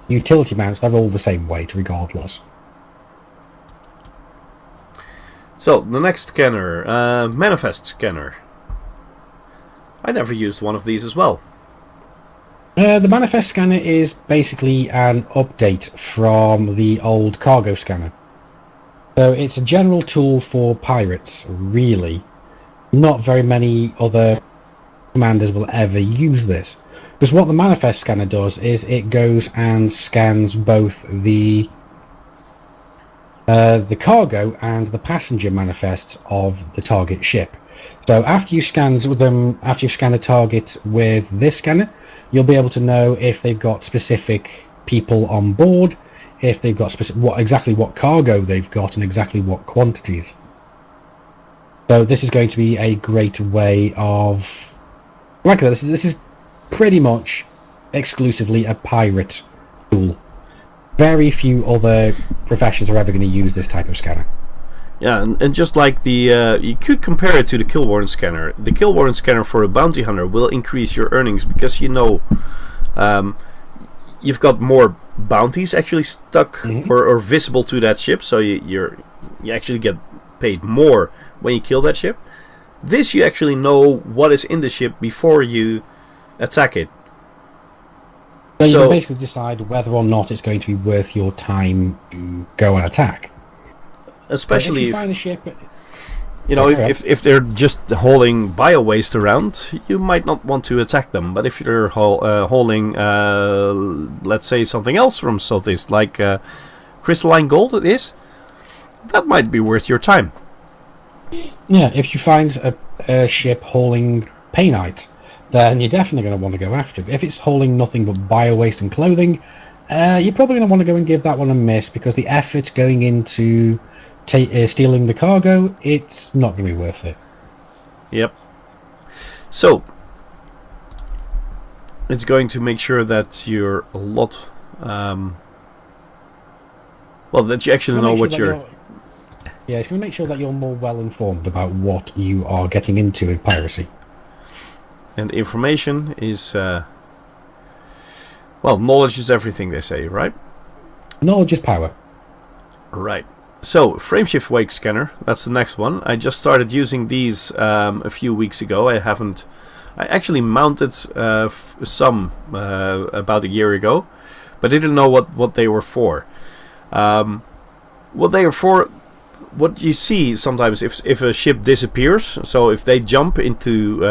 utility mounts, they're all the same weight regardless. So, the next scanner, Manifest scanner. I never used one of these as well. The Manifest scanner is basically an update from the old cargo scanner. So it's a general tool for pirates, really. Not very many other commanders will ever use this. Because what the Manifest scanner does is it goes and scans both the cargo and the passenger manifests of the target ship. So after you've scanned a target with this scanner, you'll be able to know if they've got specific people on board, if they've got exactly what cargo they've got, and exactly what quantities. So this is going to be a great way of, like I said, this is pretty much exclusively a pirate tool. Very few other professions are ever going to use this type of scanner. Yeah, and just like you could compare it to the kill warrant scanner. The kill warrant scanner for a bounty hunter will increase your earnings because you've got more bounties actually stuck or visible to that ship, so you actually get paid more when you kill that ship. This you actually know what is in the ship before you attack it. So you can basically decide whether or not it's going to be worth your time to go and attack. Especially if you find a ship, if they're just hauling bio waste around, you might not want to attack them. But if you're hauling, let's say, something else from Southeast, like crystalline gold, that might be worth your time. Yeah, if you find a ship hauling painite, then you're definitely going to want to go after it. If it's hauling nothing but bio waste and clothing, you're probably going to want to go and give that one a miss, because the effort going into stealing the cargo, it's not going to be worth it. Yep. So it's going to make sure that you're a lot that you actually know what you're... Yeah, it's going to make sure that you're more well informed about what you are getting into in piracy. And information is knowledge is everything, they say, right? Knowledge is power. Right. So, frameshift wake scanner, that's the next one. I just started using these a few weeks ago. I actually mounted some about a year ago, but I didn't know what they were for. What you see sometimes if a ship disappears, so if they jump into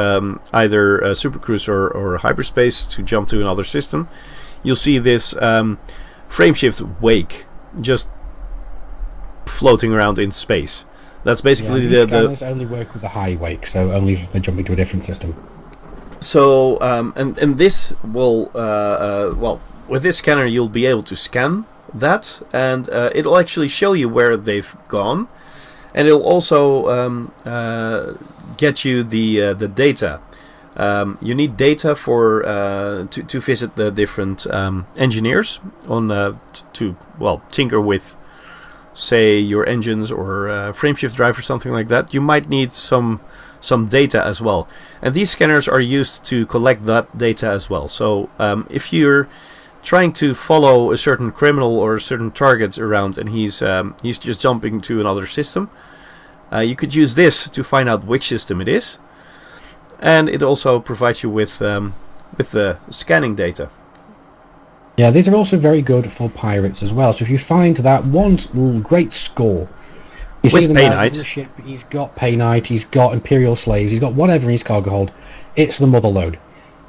either a supercruiser or hyperspace to jump to another system, you'll see this frameshift wake just floating around in space. That's basically these scanners only work with the high wake, so only if they're jumping to a different system. So and this will with this scanner you'll be able to scan that, and it'll actually show you where they've gone, and it'll also get you the data. You need data for to visit the different engineers on to tinker with, say, your engines or frameshift drive or something like that. You might need some data as well, and these scanners are used to collect that data as well. So if you're trying to follow a certain criminal or certain target around and he's just jumping to another system, you could use this to find out which system it is, and it also provides you with the scanning data. Yeah, these are also very good for pirates as well. So if you find that one great score, you see the ship, he's got painite, he's got imperial slaves, he's got whatever in his cargo hold, it's the mother lode.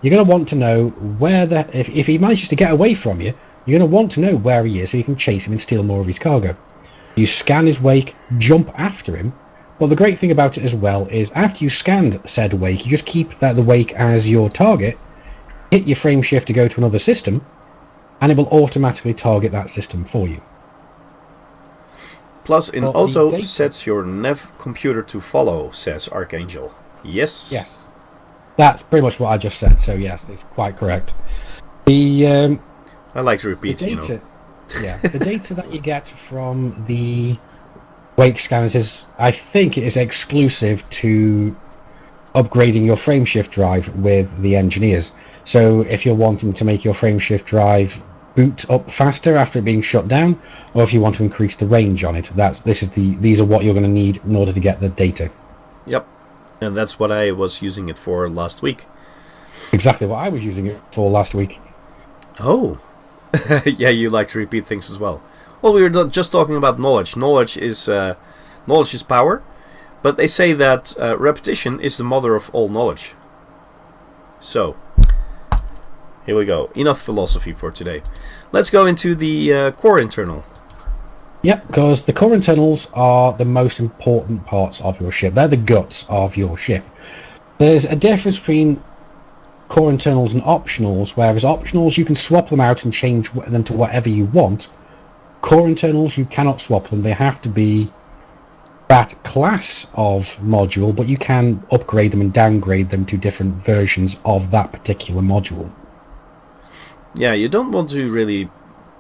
You're going to want to know where if he manages to get away from you, you're going to want to know where he is so you can chase him and steal more of his cargo. You scan his wake, jump after him, But the great thing about it as well is after you scanned said wake, you just keep the wake as your target, hit your frame shift to go to another system, and it will automatically target that system for you. Plus, in auto, sets your nav computer to follow, says Archangel. Yes? Yes. That's pretty much what I just said, so yes, it's quite correct. I like to repeat, you know. Yeah, the data that you get from the wake scanners is, I think it is exclusive to upgrading your frameshift drive with the engineers. So if you're wanting to make your frameshift drive boot up faster after it being shut down, or if you want to increase the range on it, these are what you're going to need in order to get the data. Yep, and that's what I was using it for last week. Exactly what I was using it for last week. Oh, yeah, you like to repeat things as well. Well, we were just talking about knowledge. Knowledge is power, but they say that repetition is the mother of all knowledge. So, here we go. Enough philosophy for today. Let's go into the core internal. Yep, because the core internals are the most important parts of your ship. They're the guts of your ship. There's a difference between core internals and optionals, whereas optionals you can swap them out and change them to whatever you want. Core internals, you cannot swap them. They have to be that class of module, but you can upgrade them and downgrade them to different versions of that particular module. Yeah, you don't want to really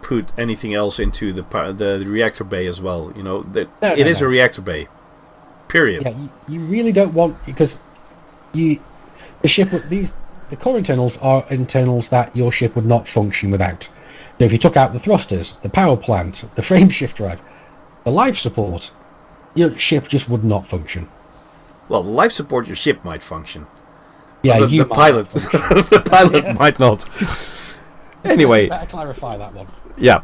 put anything else into the reactor bay as well. You know, it is a reactor bay. Period. Yeah, you really don't want, because the core internals are internals that your ship would not function without. So if you took out the thrusters, the power plant, the frameshift drive, the life support, your ship just would not function. Well, the life support, your ship might function. Yeah, the pilot, the pilot yes. might not. Anyway, better clarify that one. Yeah.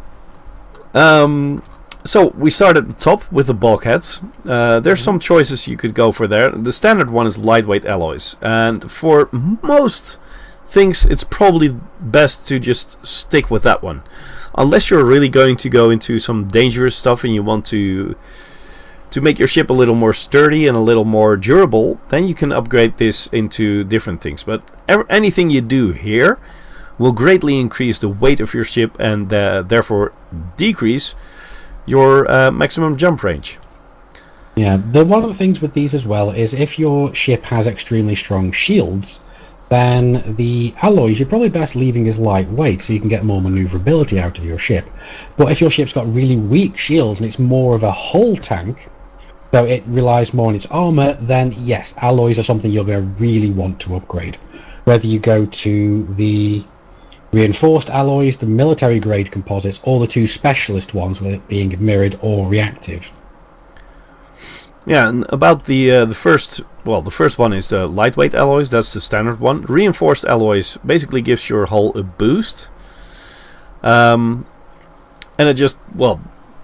So we start at the top with the bulkheads. There's some choices you could go for there. The standard one is lightweight alloys, and for most things it's probably best to just stick with that one, unless you're really going to go into some dangerous stuff and you want to make your ship a little more sturdy and a little more durable. Then you can upgrade this into different things, but anything you do here will greatly increase the weight of your ship and therefore decrease your maximum jump range. Yeah, one of the things with these as well is if your ship has extremely strong shields, then the alloys you're probably best leaving as lightweight so you can get more maneuverability out of your ship. But if your ship's got really weak shields and it's more of a hull tank, so it relies more on its armor, then yes, alloys are something you're going to really want to upgrade. Whether you go to the reinforced alloys, the military grade composites, or the two specialist ones, with it being mirrored or reactive. Yeah, and about the first one is the lightweight alloys. That's the standard one. Reinforced alloys basically gives your hull a boost, and it just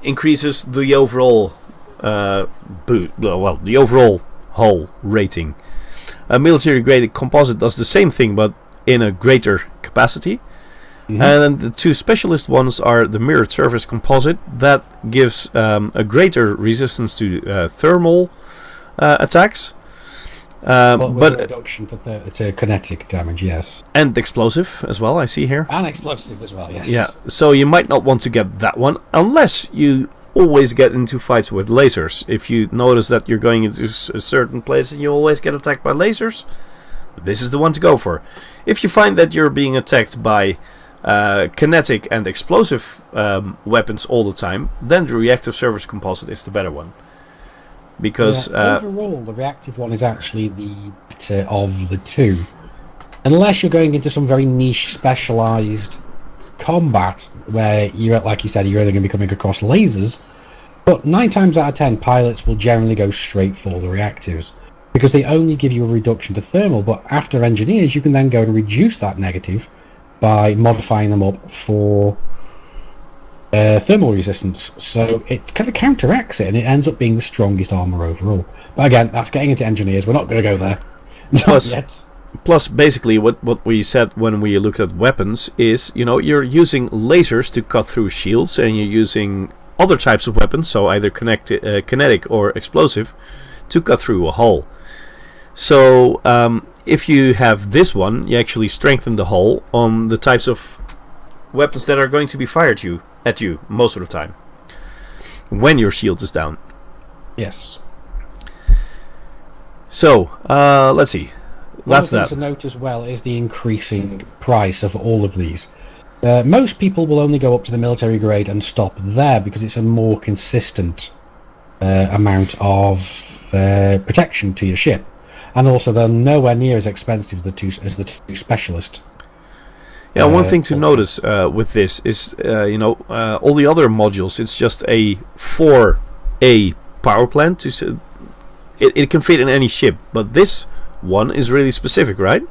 increases the overall the overall hull rating. A military grade composite does the same thing, but in a greater capacity. Mm-hmm. And the two specialist ones are the mirrored surface composite that gives a greater resistance to thermal attacks, but a reduction to kinetic damage, yes, and explosive as well. I see here, and explosive as well, yes. Yeah, so you might not want to get that one unless you always get into fights with lasers. If you notice that you're going into a certain place and you always get attacked by lasers, this is the one to go for. If you find that you're being attacked by kinetic and explosive weapons all the time, then the reactive surface composite is the better one. Because overall, the reactive one is actually the better of the two. Unless you're going into some very niche, specialized combat where you're, like you said, you're only going to be coming across lasers. But 9 times out of 10, pilots will generally go straight for the reactives, because they only give you a reduction to thermal, but after engineers you can then go and reduce that negative by modifying them up for thermal resistance. So it kind of counteracts it, and it ends up being the strongest armor overall. But again, that's getting into engineers. We're not going to go there. Plus, basically, what we said when we looked at weapons is, you're using lasers to cut through shields, and you're using other types of weapons, so either kinetic or explosive, to cut through a hull. So if you have this one, you actually strengthen the hull on the types of weapons that are going to be fired at you most of the time when your shield is down. Yes. So let's see. That's that. One thing to note as well is the increasing price of all of these. Most people will only go up to the military grade and stop there because it's a more consistent amount of protection to your ship, and also they're nowhere near as expensive as the two specialist. Yeah, one thing to notice with this is, all the other modules, it's just a 4A power plant. It can fit in any ship, but this one is really specific, right?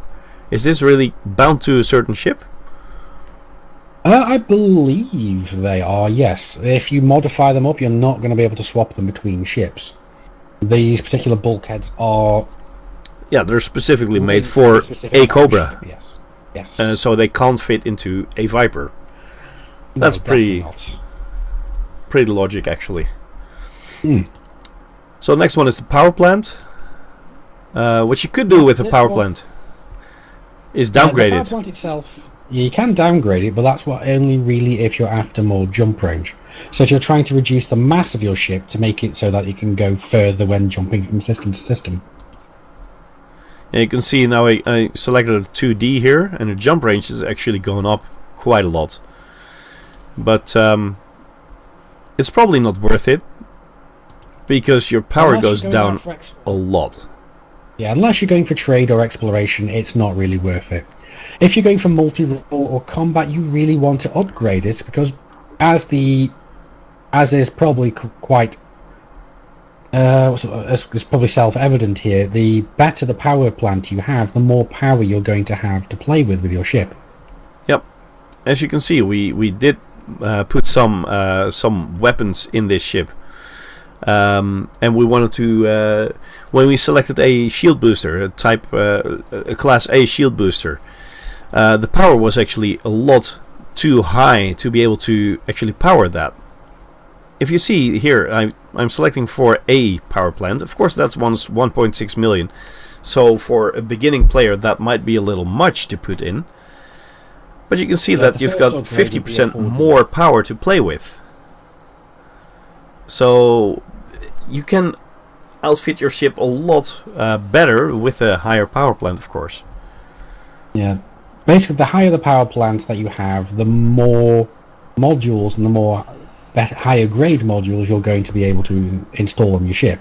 Is this really bound to a certain ship? I believe they are, yes. If you modify them up, you're not going to be able to swap them between ships. These particular bulkheads are... Yeah, they're specifically made for a Cobra. Ship, yes. Yes. So they can't fit into a Viper. That's pretty logic, actually. So next one is the power plant. What you could do with the power plant is downgrade the power plant itself, you can downgrade it, but that's what only really if you're after more jump range. So if you're trying to reduce the mass of your ship to make it so that it can go further when jumping from system to system. And you can see now I selected a 2D here, and the jump range is actually going up quite a lot. But it's probably not worth it, because your power goes down a lot. Yeah, unless you're going for trade or exploration, it's not really worth it. If you're going for multi-role or combat, you really want to upgrade it, because as is probably quite it's probably self-evident here, the better the power plant you have, the more power you're going to have to play with your ship. Yep. As you can see, we did put some weapons in this ship. And we wanted to, when we selected a shield booster, a class A shield booster, the power was actually a lot too high to be able to actually power that. If you see here, I'm selecting for a power plant. Of course, that's 1.6 million. So for a beginning player, that might be a little much to put in. But you can see that you've got 50% more power to play with. So you can outfit your ship a lot better with a higher power plant, of course. Yeah. Basically, the higher the power plant that you have, the more modules and the more higher grade modules you're going to be able to install on your ship.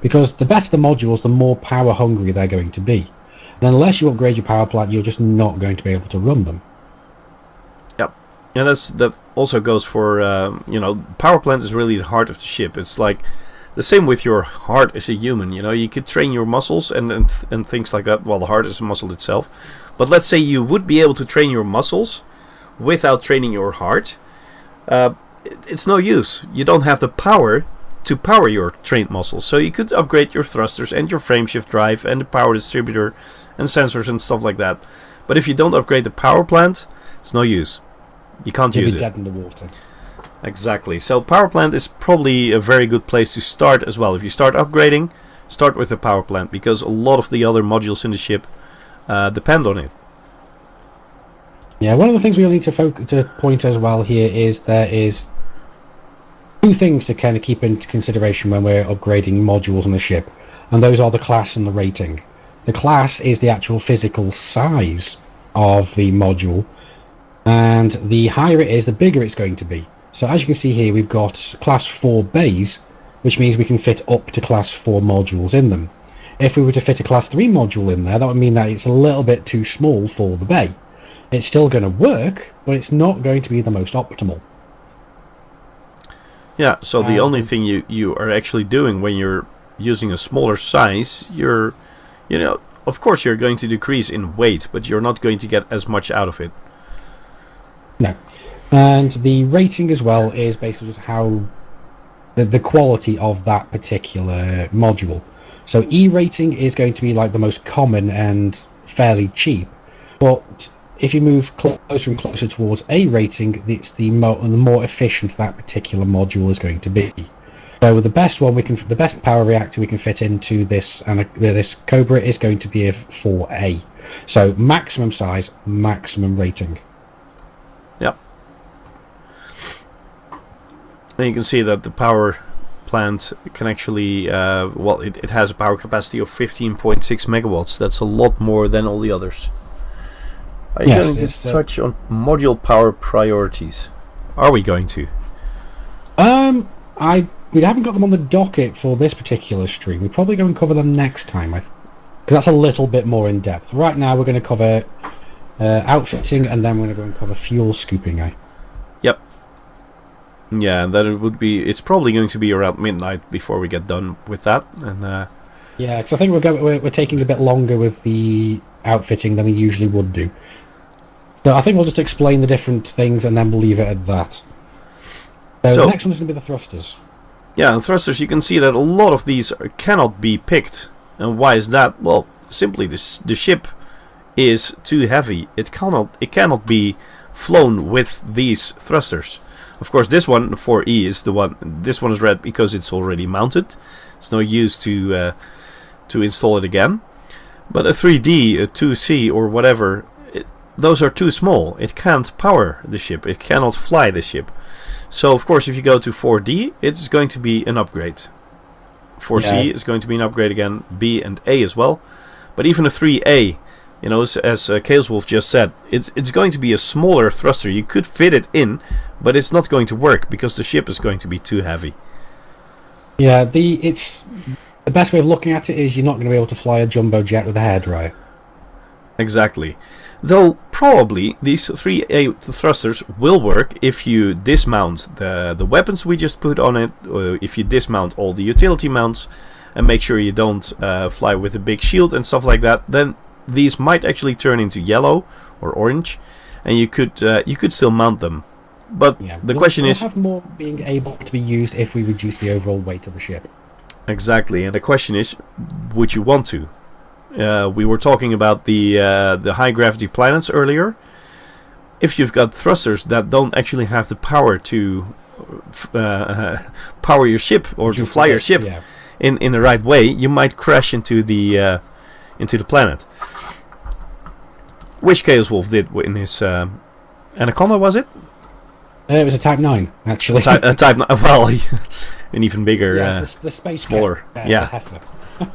Because the better the modules, the more power hungry they're going to be. And unless you upgrade your power plant, you're just not going to be able to run them. Yep. And that also goes for, power plant is really the heart of the ship. It's like the same with your heart as a human. You could train your muscles and things like that. Well, the heart is a muscle itself. But let's say you would be able to train your muscles without training your heart. It's no use. You don't have the power to power your trained muscles. So you could upgrade your thrusters and your frameshift drive and the power distributor and sensors and stuff like that. But if you don't upgrade the power plant, it's no use. You can't use it. You'll be dead in the water. Exactly. So power plant is probably a very good place to start as well. If you start upgrading, start with the power plant, because a lot of the other modules in the ship depend on it. Yeah, one of the things we need to point as well here is there is two things to kind of keep into consideration when we're upgrading modules on the ship, and those are the class and the rating. The class is the actual physical size of the module, and the higher it is, the bigger it's going to be. So as you can see here, we've got class 4 bays, which means we can fit up to class 4 modules in them. If we were to fit a class 3 module in there, that would mean that it's a little bit too small for the bay. It's still going to work, but it's not going to be the most optimal. Yeah, so the only thing you are actually doing when you're using a smaller size, of course you're going to decrease in weight, but you're not going to get as much out of it. No. And the rating as well is basically just how the quality of that particular module. So E rating is going to be like the most common and fairly cheap, but if you move closer and closer towards A rating, it's the more efficient that particular module is going to be. So the best one the best power reactor we can fit into this this Cobra is going to be a 4A. So maximum size, maximum rating. Yep. And you can see that the power plant can actually, it has a power capacity of 15.6 megawatts. That's a lot more than all the others. Are you going to touch on module power priorities? Are we going to? We haven't got them on the docket for this particular stream. We're probably going to cover them next time, because that's a little bit more in depth. Right now, we're going to cover outfitting, and then we're going to go and cover fuel scooping. Yep. Yeah, and then it's probably going to be around midnight before we get done with that. And yeah, because I think we're taking a bit longer with the outfitting than we usually would do. So I think we'll just explain the different things, and then we'll leave it at that. So the next one's going to be the thrusters. Yeah, and thrusters, you can see that a lot of these cannot be picked. And why is that? Well, simply the ship is too heavy. It cannot be flown with these thrusters. Of course, this one, 4E, is the one. This one is red because it's already mounted. It's no use to install it again. But a 3D, a 2C, or whatever, those are too small. It can't power the ship. It cannot fly the ship. So, of course, if you go to 4D, it's going to be an upgrade. 4C is going to be an upgrade again, B and A as well. But even a 3A, you know, as Chaoswulff just said, it's going to be a smaller thruster. You could fit it in, but it's not going to work because the ship is going to be too heavy. Yeah, the best way of looking at it is you're not going to be able to fly a jumbo jet with a head, right? Exactly. Though probably these 3A thrusters will work if you dismount the weapons we just put on it, or if you dismount all the utility mounts and make sure you don't fly with a big shield and stuff like that. Then these might actually turn into yellow or orange, and you could still mount them. But the question is, have more being able to be used if we reduce the overall weight of the ship. Exactly, and the question is, would you want to? We were talking about the high gravity planets earlier. If you've got thrusters that don't actually have the power to power your ship or to fly your ship in the right way, you might crash into the planet. Which Chaoswulff did in his Anaconda, was it? It was a Type 9, actually. A Type 9, well, an even bigger, the space smaller. Yeah.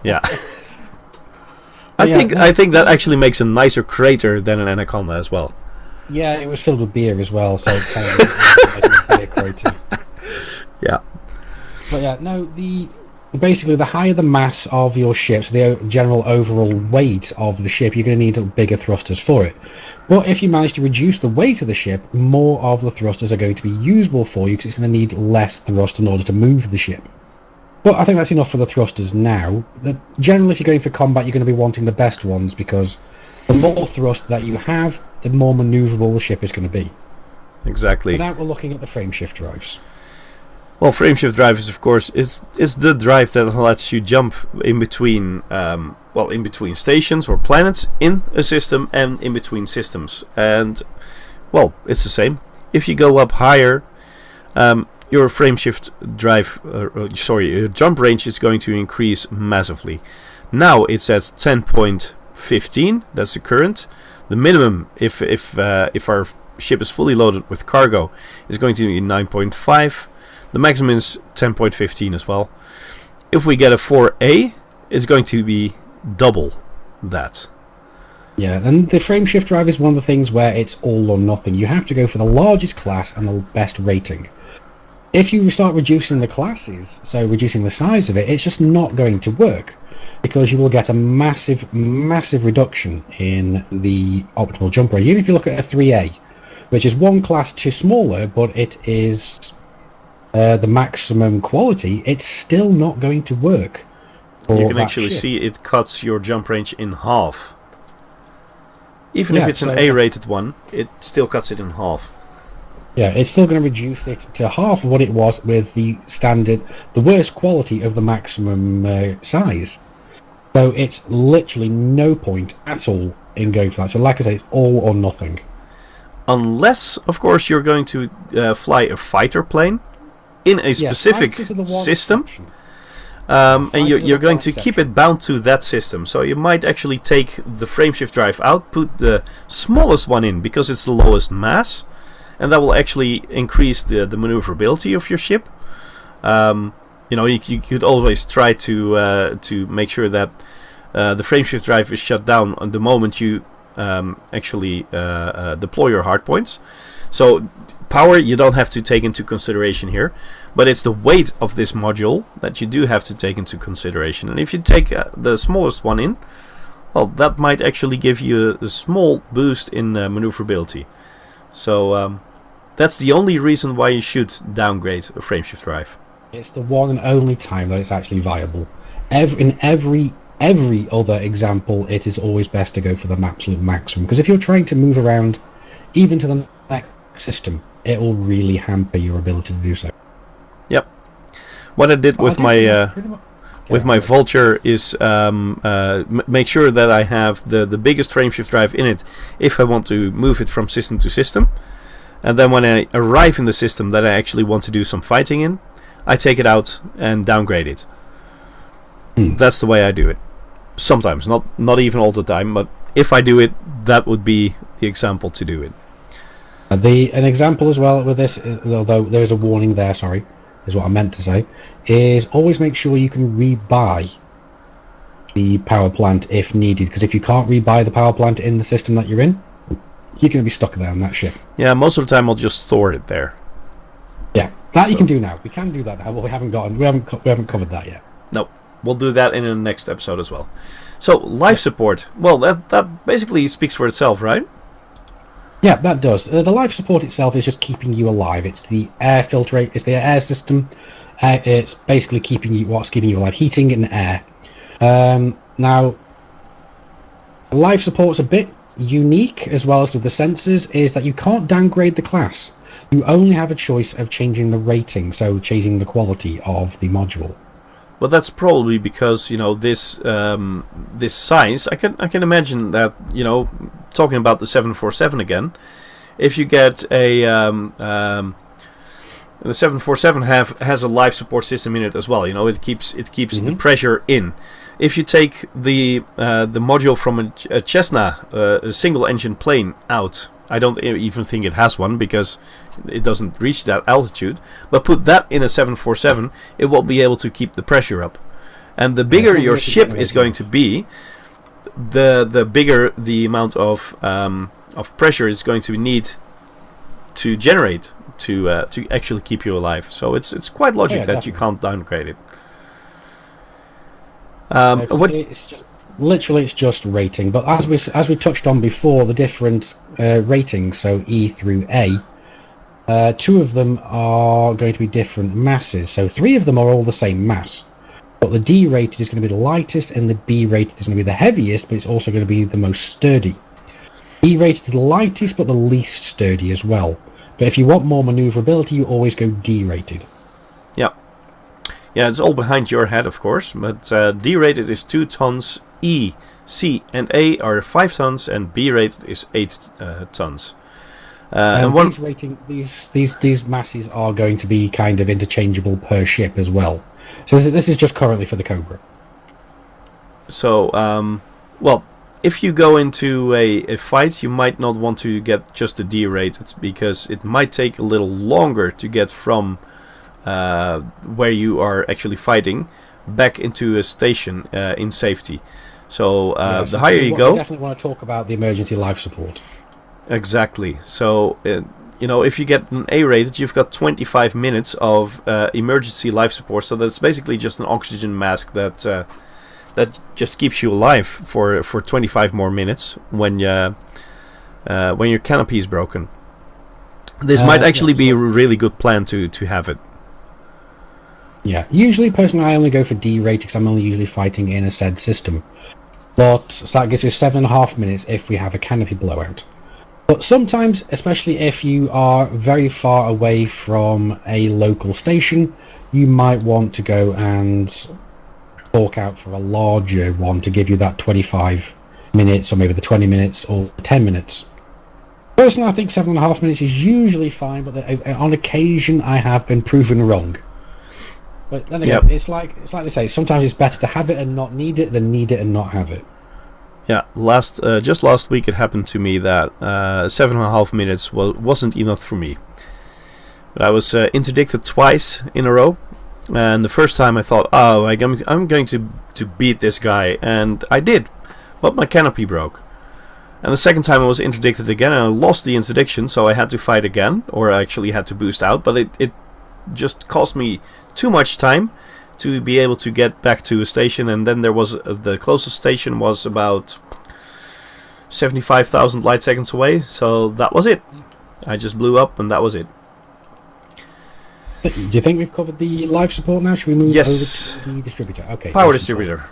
Yeah. I think that actually makes a nicer crater than an Anaconda as well. Yeah, it was filled with beer as well, so it's kind of a beer crater. Yeah. But yeah, no, basically the higher the mass of your ship, so the general overall weight of the ship, you're going to need bigger thrusters for it. But if you manage to reduce the weight of the ship, more of the thrusters are going to be usable for you because it's going to need less thrust in order to move the ship. But I think that's enough for the thrusters now. Generally, if you're going for combat, you're going to be wanting the best ones because the more thrust that you have, the more manoeuvrable the ship is going to be. Exactly. Now we're looking at the frameshift drives. Well, frameshift drive is, of course, is the drive that lets you jump in between, in between stations or planets in a system and in between systems. And, well, it's the same. If you go up higher, your frameshift drive, your jump range is going to increase massively. Now it's at 10.15. That's the current. The minimum, if our ship is fully loaded with cargo, is going to be 9.5. The maximum is 10.15 as well. If we get a 4A, it's going to be double that. Yeah, and the frameshift drive is one of the things where it's all or nothing. You have to go for the largest class and the best rating. If you start reducing the classes, so reducing the size of it, it's just not going to work because you will get a massive, massive reduction in the optimal jump range. Even if you look at a 3A, which is one class too smaller, but it is the maximum quality, it's still not going to work. You can actually see it cuts your jump range in half. Even if it's an A-rated one, it still cuts it in half. Yeah, it's still going to reduce it to half of what it was with the standard, the worst quality of the maximum size. So it's literally no point at all in going for that. So like I say, it's all or nothing. Unless, of course, you're going to fly a fighter plane in a specific system. And you're going to keep it bound to that system. So you might actually take the frameshift drive out, put the smallest one in because it's the lowest mass, and that will actually increase the maneuverability of your ship. You could always try to make sure that the frameshift drive is shut down on the moment you actually deploy your hardpoints. So power you don't have to take into consideration here, but it's the weight of this module that you do have to take into consideration. And if you take the smallest one in, well, that might actually give you a small boost in maneuverability. So that's the only reason why you should downgrade a frameshift drive. It's the one and only time that it's actually viable. In every other example, it is always best to go for the absolute maximum, because if you're trying to move around even to the next system, it will really hamper your ability to do so. Yep. What I did with my Vulture is make sure that I have the biggest frameshift drive in it if I want to move it from system to system, and then when I arrive in the system that I actually want to do some fighting in, I take it out and downgrade it. That's the way I do it. Sometimes, not even all the time, but if I do it, that would be the example to do it. An example as well with this, although there is a warning there, sorry, is what I meant to say, is always make sure you can rebuy the power plant if needed, because if you can't rebuy the power plant in the system that you're in, you're going to be stuck there on that ship. Yeah, most of the time I'll just store it there. Yeah, that you can do now. We can do that now, but we haven't covered that yet. Nope. We'll do that in the next episode as well. So, life support. Well, that basically speaks for itself, right? Yeah, that does. The life support itself is just keeping you alive. It's the air filtrate. It's the air system. It's basically what's keeping you alive, heating and air. Now, life support's a bit unique, as well as with the sensors, is that you can't downgrade the class. You only have a choice of changing the rating, so changing the quality of the module. Well, that's probably because this size. I can imagine that talking about the 747 again. If you get a the 747 has a life support system in it as well. It keeps the pressure in. If you take the module from a Cessna, a single engine plane out. I don't even think it has one because it doesn't reach that altitude. But put that in a 747, it will be able to keep the pressure up. And the bigger your ship is going to be, the bigger the amount of pressure is going to need to generate to actually keep you alive. So it's quite logic that you can't downgrade it. It's just rating, but as we touched on before, the different ratings, so E through A, two of them are going to be different masses. So three of them are all the same mass, but the D rated is going to be the lightest, and the B rated is going to be the heaviest, but it's also going to be the most sturdy. E rated is the lightest, but the least sturdy as well. But if you want more maneuverability, you always go D rated. Yeah. Yeah, it's all behind your head, of course, but D rated is 2 tons, E, C, and A are 5 tons, and B rated is 8 tons. These masses are going to be kind of interchangeable per ship as well. So this is just currently for the Cobra. So, well, if you go into a fight, you might not want to get just the D rated, because it might take a little longer to get from where you are actually fighting back into a station in safety. So the higher you go, I definitely want to talk about the emergency life support. Exactly. So if you get an A rated, you've got 25 minutes of emergency life support. So that's basically just an oxygen mask that just keeps you alive for 25 more minutes when your canopy is broken. This might actually be a really good plan to have it. Yeah, usually personally I only go for D rated because I'm only usually fighting in a said system. But so that gives you 7.5 minutes if we have a canopy blowout. But sometimes, especially if you are very far away from a local station, you might want to go and fork out for a larger one to give you that 25 minutes, or maybe the 20 minutes, or 10 minutes. Personally, I think 7.5 minutes is usually fine, but on occasion I have been proven wrong. But then again, it's like they say, sometimes it's better to have it and not need it than need it and not have it. Yeah, just last week it happened to me that 7.5 minutes wasn't enough for me. But I was interdicted twice in a row, and the first time I thought, oh, like I'm going to beat this guy, and I did, but my canopy broke. And the second time I was interdicted again, and I lost the interdiction, so I had to fight again, or I actually had to boost out, but it just cost me too much time to be able to get back to a station, and then there was the closest station was about 75,000 light seconds away, so that was it. I just blew up, and that was it. Do you think we've covered the live support now? Should we move over to the distributor? Okay. Power distributor.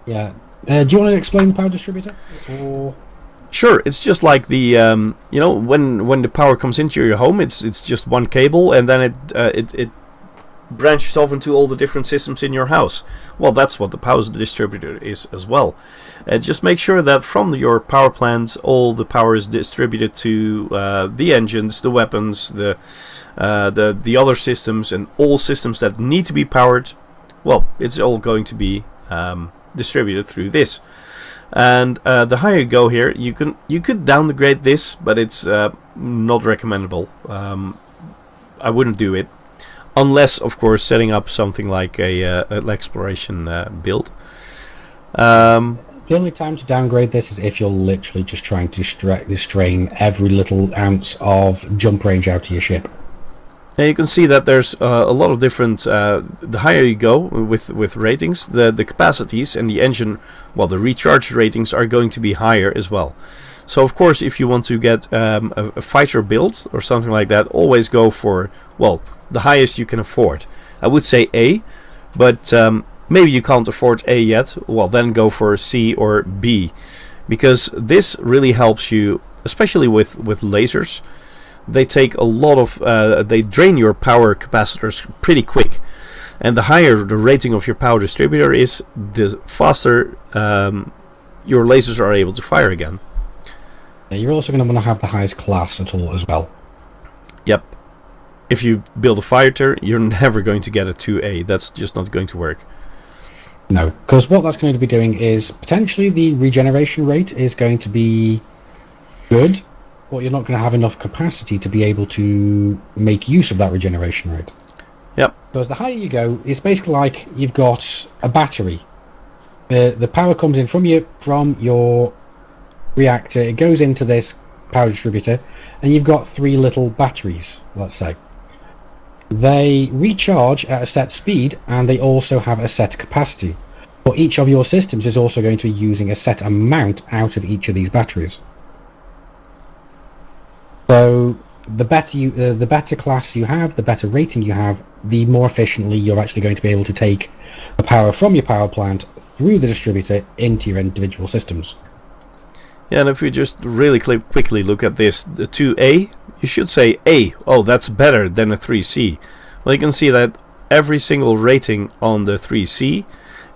Yeah. Do you want to explain the power distributor? Or... Sure. It's just like the you know, when the power comes into your home, it's just one cable, and then it branches off into all the different systems in your house. Well, that's what the power distributor is as well. Just make sure that from your power plant, all the power is distributed to the engines, the weapons, the other systems, and all systems that need to be powered. Well, it's all going to be distributed through this. And the higher you go here, you could downgrade this, but it's not recommendable. I wouldn't do it. Unless, of course, setting up something like an exploration build. The only time to downgrade this is if you're literally just trying to strain every little ounce of jump range out of your ship. Now you can see that there's a lot of different... the higher you go with ratings, the capacities and the engine... Well, the recharge ratings are going to be higher as well. So, of course, if you want to get a fighter build or something like that, always go for, well, the highest you can afford. I would say A, but maybe you can't afford A yet. Well, then go for C or B, because this really helps you, especially with lasers. They take a lot of, they drain your power capacitors pretty quick. And the higher the rating of your power distributor is, the faster your lasers are able to fire again. You're also going to want to have the highest class at all as well. Yep. If you build a fighter, you're never going to get a 2A. That's just not going to work. No, because what that's going to be doing is potentially the regeneration rate is going to be good, but you're not going to have enough capacity to be able to make use of that regeneration rate. Yep. Because the higher you go, it's basically like you've got a battery. The power comes in from your reactor, it goes into this power distributor, and you've got 3 little batteries, let's say. They recharge at a set speed, and they also have a set capacity. But each of your systems is also going to be using a set amount out of each of these batteries. So the better class you have, the better rating you have, the more efficiently you're actually going to be able to take the power from your power plant through the distributor into your individual systems. Yeah, and if we just really quickly look at this, the 2A, you should say A. Oh, that's better than a 3C. Well, you can see that every single rating on the 3C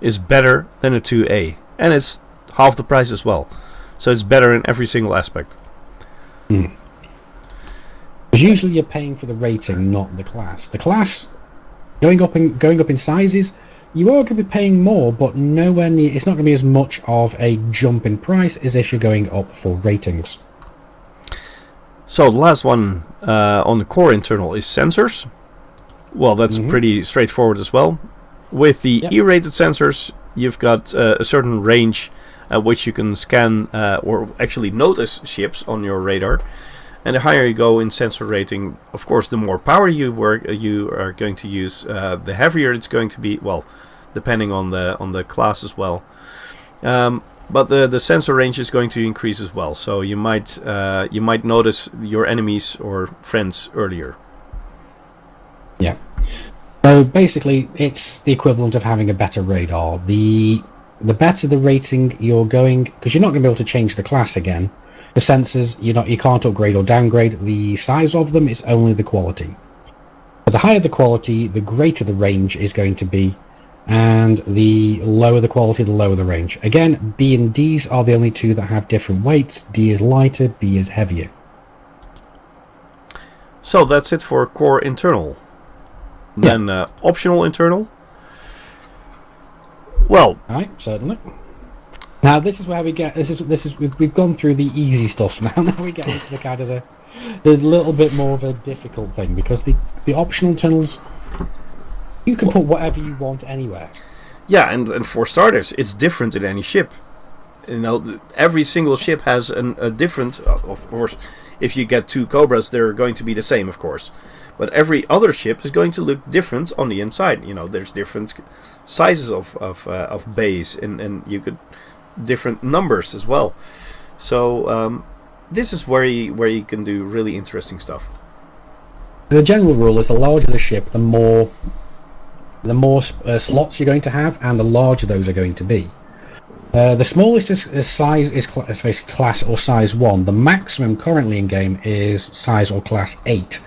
is better than a 2A. And it's half the price as well. So it's better in every single aspect. Because usually you're paying for the rating, not the class. The class, going up in sizes, you are going to be paying more, but nowhere near. It's not going to be as much of a jump in price as if you're going up for ratings. So the last one on the core internal is sensors. Well, that's pretty straightforward as well. With the E-rated sensors, you've got a certain range at which you can scan or actually notice ships on your radar. And the higher you go in sensor rating, of course, the more power you are going to use. The heavier it's going to be. Well, depending on the class as well. But the sensor range is going to increase as well. So you might notice your enemies or friends earlier. Yeah. So basically, it's the equivalent of having a better radar. The better the rating you're going, because you're not going to be able to change the class again. The sensors, you can't upgrade or downgrade the size of them, it's only the quality. But the higher the quality, the greater the range is going to be, and the lower the quality, the lower the range. Again, B and Ds are the only two that have different weights. D is lighter, B is heavier. So that's it for core internal. Then optional internal. Well, right, certainly. Now this is where we get. We've gone through the easy stuff. Now we get into the kind of the little bit more of a difficult thing, because the optional internals, you can put whatever you want anywhere. Yeah, and for starters, it's different in any ship. You know, every single ship has a different. Of course, if you get 2 Cobras, they're going to be the same, of course. But every other ship is going to look different on the inside. You know, there's different sizes of bays, and you could different numbers as well. So this is where you can do really interesting stuff. The general rule is the larger the ship, the more slots you're going to have, and the larger those are going to be. The smallest is basically class or size 1. The maximum currently in game is size or class 8,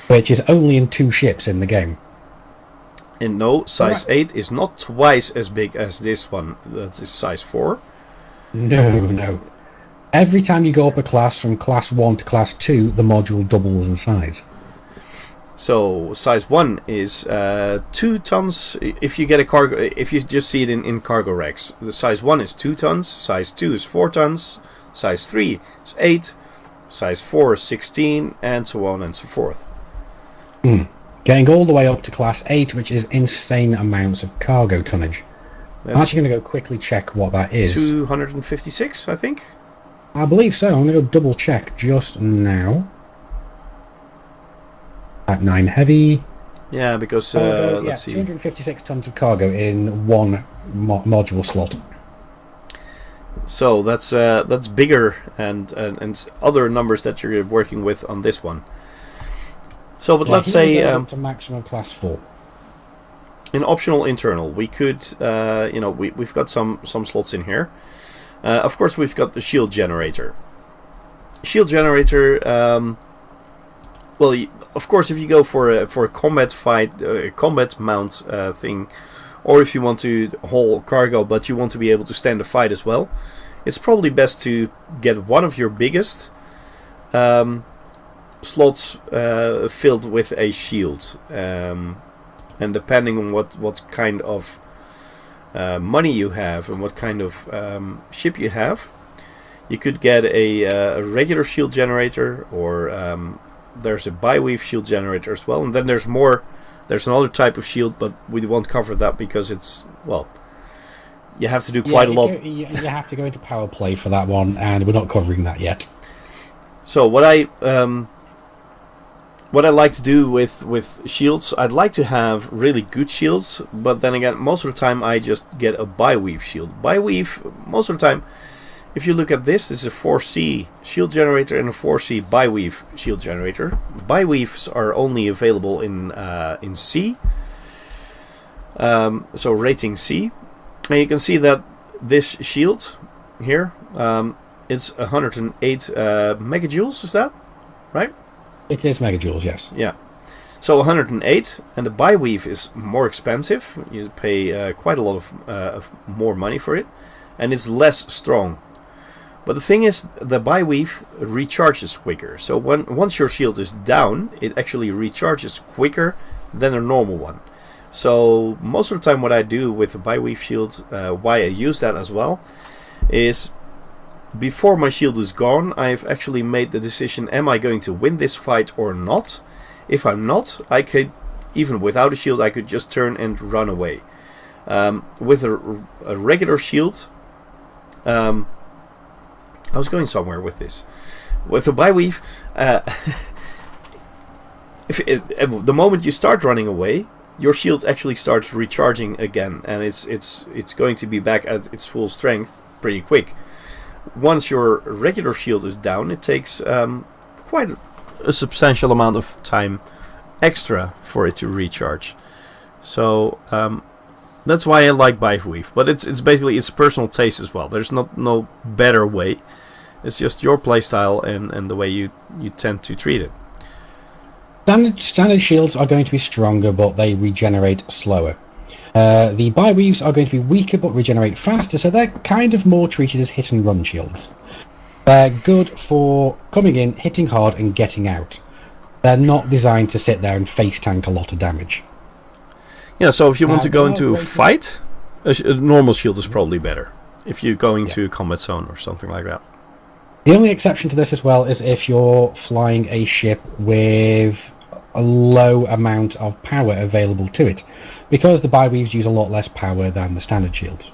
which is only in 2 ships in the game. And no, size 8 is not twice as big as this one. That is size 4. No. Every time you go up a class from class 1 to class 2, the module doubles in size. So size 1 is 2 tons. If you get a cargo, if you just see it in cargo racks, the size 1 is 2 tons. Size 2 is 4 tons. Size 3 is 8. Size 4 is 16, and so on and so forth. Getting all the way up to class 8, which is insane amounts of cargo tonnage. I'm actually going to go quickly check what that is. 256, I think. I believe so. I'm going to go double check just now. At 9 heavy. Yeah, because let's see. 256 tons of cargo in one module slot. So that's bigger and other numbers that you're working with on this one. So, but let's say to maximum class 4. In optional internal, we could, you know, we've got some slots in here. Of course, we've got the shield generator. Shield generator. Well, of course, if you go for a combat fight, combat mount thing, or if you want to haul cargo but you want to be able to stand a fight as well, it's probably best to get one of your biggest slots filled with a shield, and depending on what kind of money you have and what kind of ship you have, you could get a regular shield generator, or there's a bi-weave shield generator as well, and then there's another type of shield, but we won't cover that because it's, well, you have to do quite a lot. You have to go into power play for that one, and we're not covering that yet. So what I like to do with shields, I'd like to have really good shields, but then again, most of the time I just get a bi-weave shield. Bi-weave, most of the time, if you look at this is a 4C shield generator and a 4C bi-weave shield generator. Bi-weaves are only available in C, so rating C. And you can see that this shield here is 108 megajoules, is that right? It is megajoules, yes. Yeah. So 108, and the bi-weave is more expensive. You pay quite a lot of more money for it, and it's less strong. But the thing is, the bi-weave recharges quicker. So once your shield is down, it actually recharges quicker than a normal one. So most of the time what I do with the bi-weave shield, why I use that as well, is before my shield is gone, I've actually made the decision, am I going to win this fight or not? If I'm not, I could, even without a shield, I could just turn and run away. With a regular shield, I was going somewhere with this. With the bi-weave, the moment you start running away, your shield actually starts recharging again, and it's going to be back at its full strength pretty quick. Once your regular shield is down, it takes quite a substantial amount of time extra for it to recharge. So that's why I like bi-weave, but it's basically it's personal taste as well. There's no better way. It's just your playstyle and the way you tend to treat it. Standard shields are going to be stronger, but they regenerate slower. The bi-weaves are going to be weaker but regenerate faster, so they're kind of more treated as hit-and-run shields. They're good for coming in, hitting hard, and getting out. They're not designed to sit there and face tank a lot of damage. Yeah, so if you want to go into a fight, a normal shield is probably better. If you go into a combat zone or something like that. The only exception to this as well is if you're flying a ship with a low amount of power available to it, because the bi-weaves use a lot less power than the standard shields.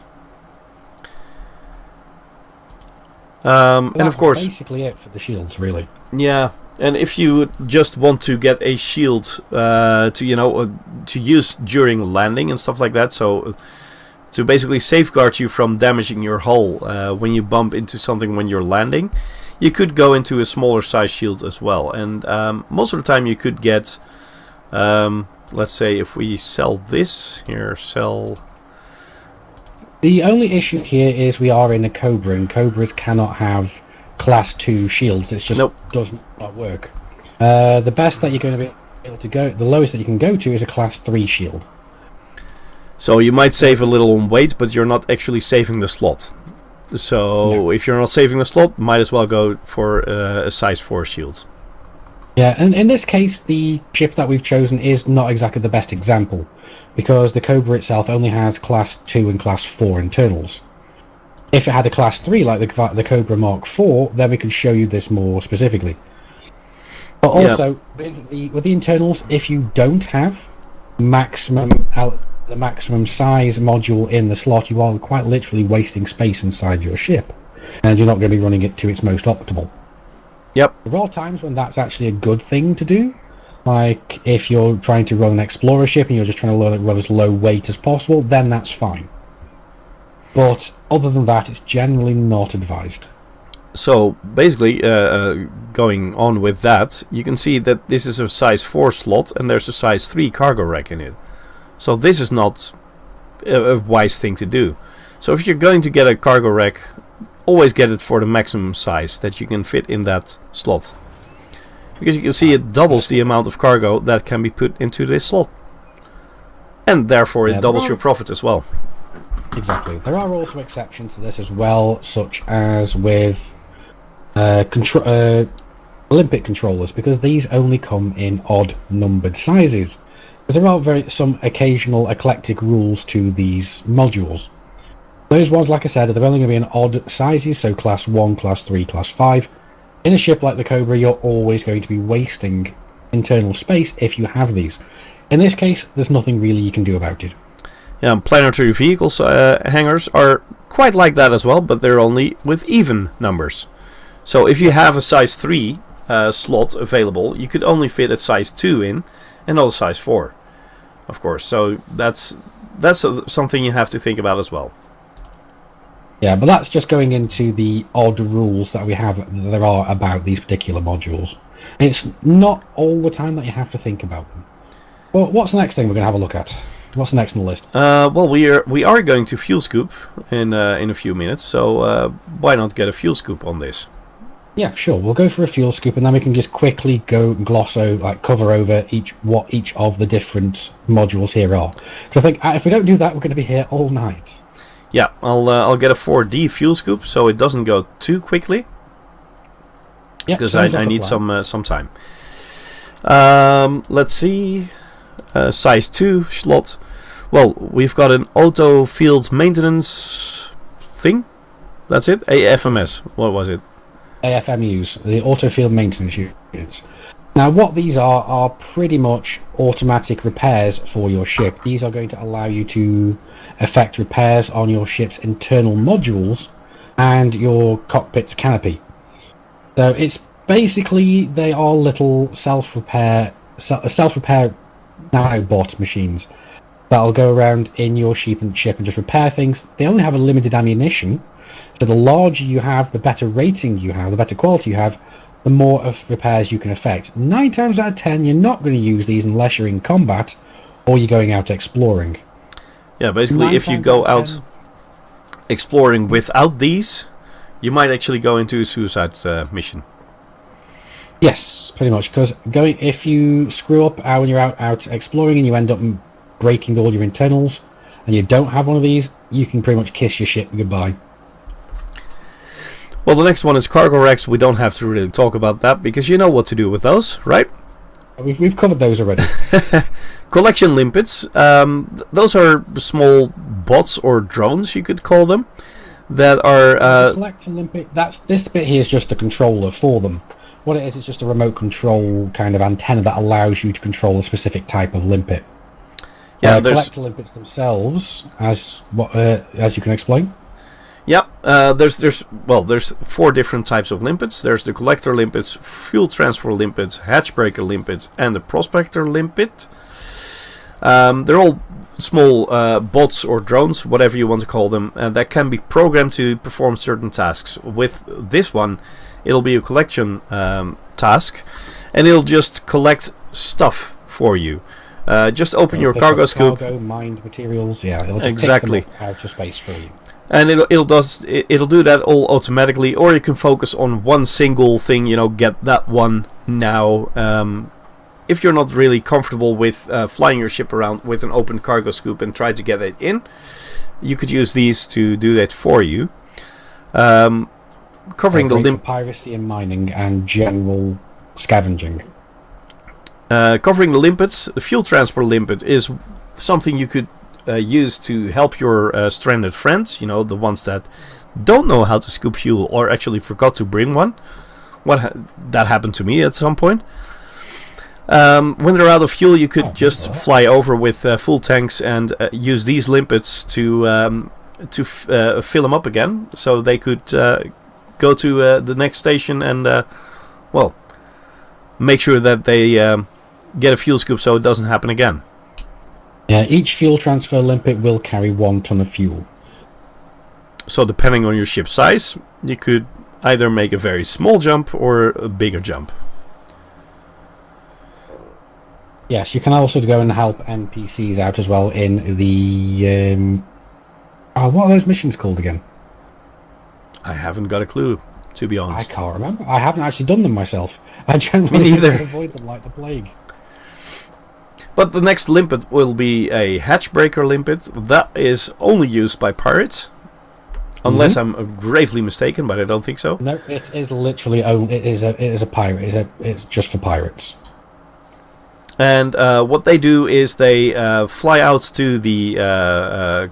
And of course, basically it for the shields, really. Yeah, and if you just want to get a shield to use during landing and stuff like that, so to basically safeguard you from damaging your hull when you bump into something when you're landing, you could go into a smaller size shield as well. And most of the time you could get, let's say if we sell this, here, sell... The only issue here is we are in a Cobra, and Cobras cannot have Class 2 shields. It just does not work. The best that you're going to be able to go, the lowest that you can go to is a Class 3 shield. So you might save a little on weight, but you're not actually saving the slot. So if you're not saving the slot, might as well go for a size 4 shield. Yeah, and in this case, the ship that we've chosen is not exactly the best example, because the Cobra itself only has Class 2 and Class 4 internals. If it had a Class 3 like the Cobra Mark IV, then we could show you this more specifically. But also, with the internals, if you don't have the maximum size module in the slot, you are quite literally wasting space inside your ship, and you're not going to be running it to its most optimal. Yep. There are times when that's actually a good thing to do, like if you're trying to run an explorer ship and you're just trying to run as low weight as possible, then that's fine. But other than that, it's generally not advised. So basically, going on with that, you can see that this is a size 4 slot and there's a size 3 cargo rack in it. So this is not a wise thing to do. So if you're going to get a cargo rack, always get it for the maximum size that you can fit in that slot. Because you can see it doubles the amount of cargo that can be put into this slot. And therefore it doubles your profit as well. Exactly. There are also exceptions to this as well, such as with Olympic controllers, because these only come in odd numbered sizes. There are some occasional eclectic rules to these modules. Those ones, like I said, they're only going to be in odd sizes, so Class 1, Class 3, Class 5. In a ship like the Cobra, you're always going to be wasting internal space if you have these. In this case, there's nothing really you can do about it. Yeah, planetary vehicles hangars are quite like that as well, but they're only with even numbers. So if you have a size 3 slot available, you could only fit a size 2 in, and not a size 4, of course. So that's something you have to think about as well. Yeah, but that's just going into the odd rules that there are about these particular modules. It's not all the time that you have to think about them. Well, what's the next thing we're going to have a look at? What's the next on the list? Well, we are going to fuel scoop in a few minutes, so why not get a fuel scoop on this? Yeah, sure. We'll go for a fuel scoop, and then we can just quickly cover over what each of the different modules here are. Because I think if we don't do that, we're going to be here all night. Yeah, I'll get a 4D fuel scoop so it doesn't go too quickly. Yeah, because I need some time. Let's see. Size 2 slot. Well, we've got an auto field maintenance thing. That's it. AFMS. What was it? AFMUs, the auto field maintenance units. Now, what these are pretty much automatic repairs for your ship. These are going to allow you to effect repairs on your ship's internal modules and your cockpit's canopy. So it's basically, they are little self-repair nanobot machines that'll go around in your ship and just repair things. They only have a limited ammunition, so the larger you have, the better rating you have, the better quality you have, the more of repairs you can effect. 9 times out of 10, you're not going to use these unless you're in combat or you're going out exploring. Yeah, basically, if you go out exploring without these, you might actually go into a suicide mission. Yes, pretty much. Because if you screw up when you're out exploring and you end up breaking all your internals, and you don't have one of these, you can pretty much kiss your ship goodbye. Well, the next one is cargo racks. We don't have to really talk about that because you know what to do with those, right? We've covered those already. Collection limpets. Those are small bots or drones, you could call them, that are... collector limpet, this bit here is just a controller for them. What it is, it's just a remote control kind of antenna that allows you to control a specific type of limpet. Yeah, collector limpets themselves, as you can explain. Yeah, there's 4 different types of limpets. There's the collector limpets, fuel transfer limpets, hatchbreaker limpets, and the prospector limpet. They're all small bots or drones, whatever you want to call them, that can be programmed to perform certain tasks. With this one, it'll be a collection task, and it'll just collect stuff for you. Just open your cargo scoop. Cargo, mined materials, yeah, it'll just exactly. pick them up out of space for you. And it'll do that all automatically, or you can focus on one single thing. You know, get that one now. If you're not really comfortable with flying your ship around with an open cargo scoop and try to get it in, you could use these to do that for you. Covering the piracy and mining and general scavenging. Covering the limpets, the fuel transport limpet is something you could use to help your stranded friends. You know, the ones that don't know how to scoop fuel or actually forgot to bring one. That happened to me at some point. When they're out of fuel, you could just fly over with full tanks and use these limpets to fill them up again, so they could go to the next station and make sure that they get a fuel scoop so it doesn't happen again. Yeah, each fuel transfer limpet will carry 1 ton of fuel. So depending on your ship's size, you could either make a very small jump or a bigger jump. Yes, you can also go and help NPCs out as well in the... what are those missions called again? I haven't got a clue, to be honest. I can't remember. I haven't actually done them myself. I generally avoid them like the plague. But the next limpet will be a hatchbreaker limpet. That is only used by pirates. Unless I'm gravely mistaken, but I don't think so. No, it is literally... It is a pirate. It's just for pirates. And what they do is they fly out to the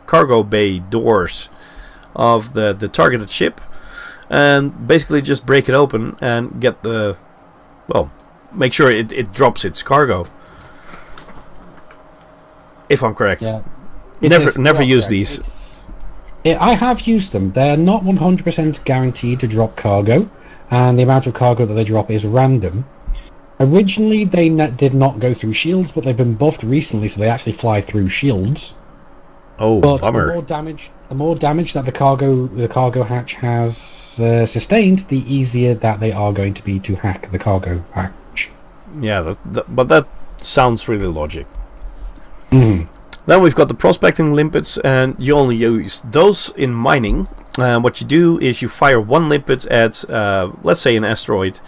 cargo bay doors of the targeted ship and basically just break it open and get the... Well, make sure it drops its cargo. If I'm correct. Yeah. Never use these. I have used them. They're not 100% guaranteed to drop cargo, and the amount of cargo that they drop is random. Originally, they did not go through shields, but they've been buffed recently, so they actually fly through shields. Oh, but bummer. The more damage that the cargo hatch has sustained, the easier that they are going to be to hack the cargo hatch. Yeah, but that sounds really logic. Mm. Then we've got the prospecting limpets, and you only use those in mining. What you do is you fire 1 limpet at, let's say, an asteroid.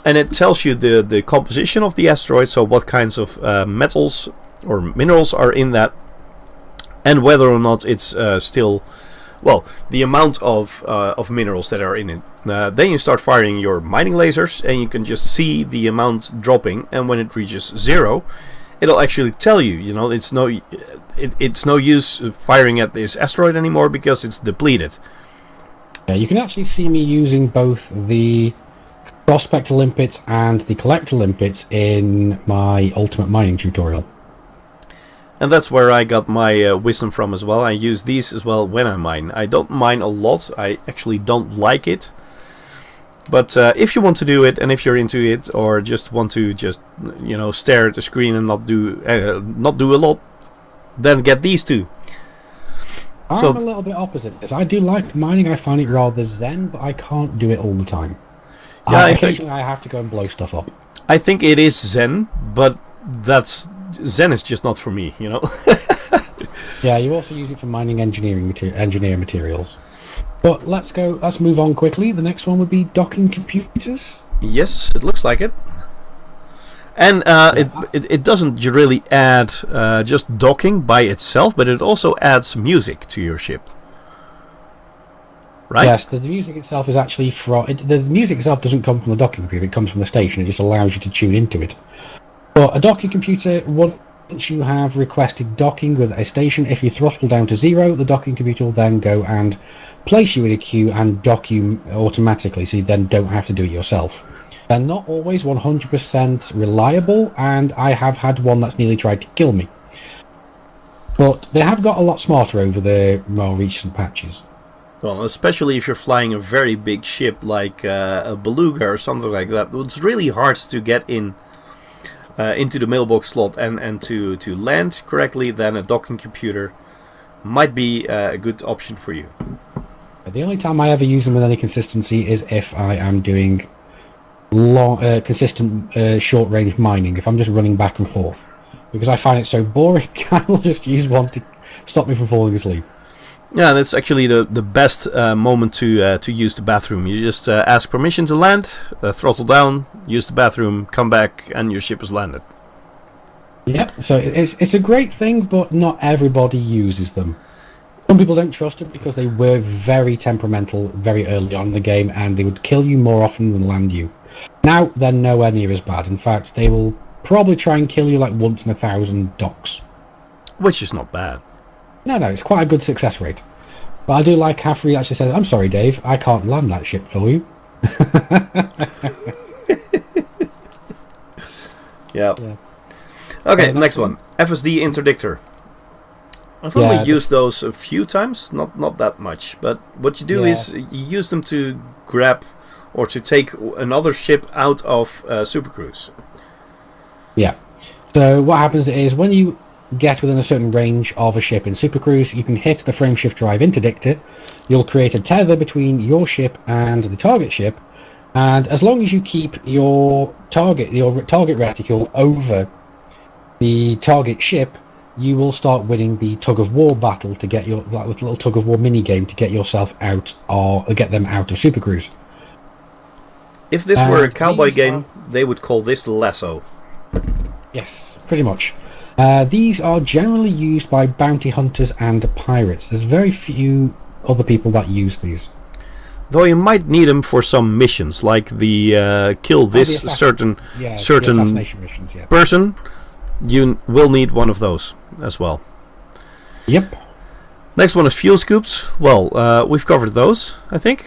And it tells you the composition of the asteroid, so what kinds of metals or minerals are in that, and whether or not it's still, well, the amount of minerals that are in it. Then you start firing your mining lasers, and you can just see the amount dropping, and when it reaches 0, it'll actually tell you, you know, it's no use firing at this asteroid anymore because it's depleted. Yeah, you can actually see me using both the prospector limpets and the collector limpets in my ultimate mining tutorial. And that's where I got my wisdom from as well. I use these as well when I mine. I don't mine a lot. I actually don't like it. But if you want to do it, and if you're into it, or just want to stare at the screen and not do a lot, then get these two. I'm a little bit opposite because I do like mining. I find it rather zen, but I can't do it all the time. Yeah, occasionally I have to go and blow stuff up. I think it is zen, but zen is just not for me, you know. Yeah, you also use it for mining engineering materials. But let's move on quickly. The next one would be docking computers. Yes, it looks like it. And it doesn't really add just docking by itself, but it also adds music to your ship. Right? Yes, the music itself is actually the music itself doesn't come from the docking computer, it comes from the station. It just allows you to tune into it. But a docking computer, once you have requested docking with a station, if you throttle down to 0, the docking computer will then go and place you in a queue and dock you automatically, so you then don't have to do it yourself. They're not always 100% reliable, and I have had one that's nearly tried to kill me. But they have got a lot smarter over the more recent patches. Well, especially if you're flying a very big ship like a Beluga or something like that. It's really hard to get in into the mailbox slot and to land correctly. Then a docking computer might be a good option for you. The only time I ever use them with any consistency is if I am doing consistent short-range mining, if I'm just running back and forth. Because I find it so boring, I will just use one to stop me from falling asleep. Yeah, that's actually the best moment to use the bathroom. You just ask permission to land, throttle down, use the bathroom, come back, and your ship is landed. Yeah, so it's a great thing, but not everybody uses them. Some people don't trust it because they were very temperamental very early on in the game, and they would kill you more often than land you. Now, they're nowhere near as bad. In fact, they will probably try and kill you like once in 1,000 docks. Which is not bad. No, it's quite a good success rate. But I do like how Free actually says, I'm sorry, Dave, I can't land that ship for you. Yeah. Okay, next one. FSD interdictor. I've only used those a few times, not that much. But what you do is you use them to grab or to take another ship out of Supercruise. Yeah. So what happens is when you get within a certain range of a ship in Supercruise, you can hit the frameshift drive interdictor. You'll create a tether between your ship and the target ship, and as long as you keep your target reticule over the target ship, you will start winning the tug of war battle to get your little tug of war mini game to get yourself out or get them out of Supercruise. If this were a cowboy game, they would call this the lasso. Yes, pretty much. These are generally used by bounty hunters and pirates. There's very few other people that use these. Though you might need them for some missions, like the kill this certain missions, person. You will need one of those as well. Yep. Next one is fuel scoops. Well, we've covered those, I think.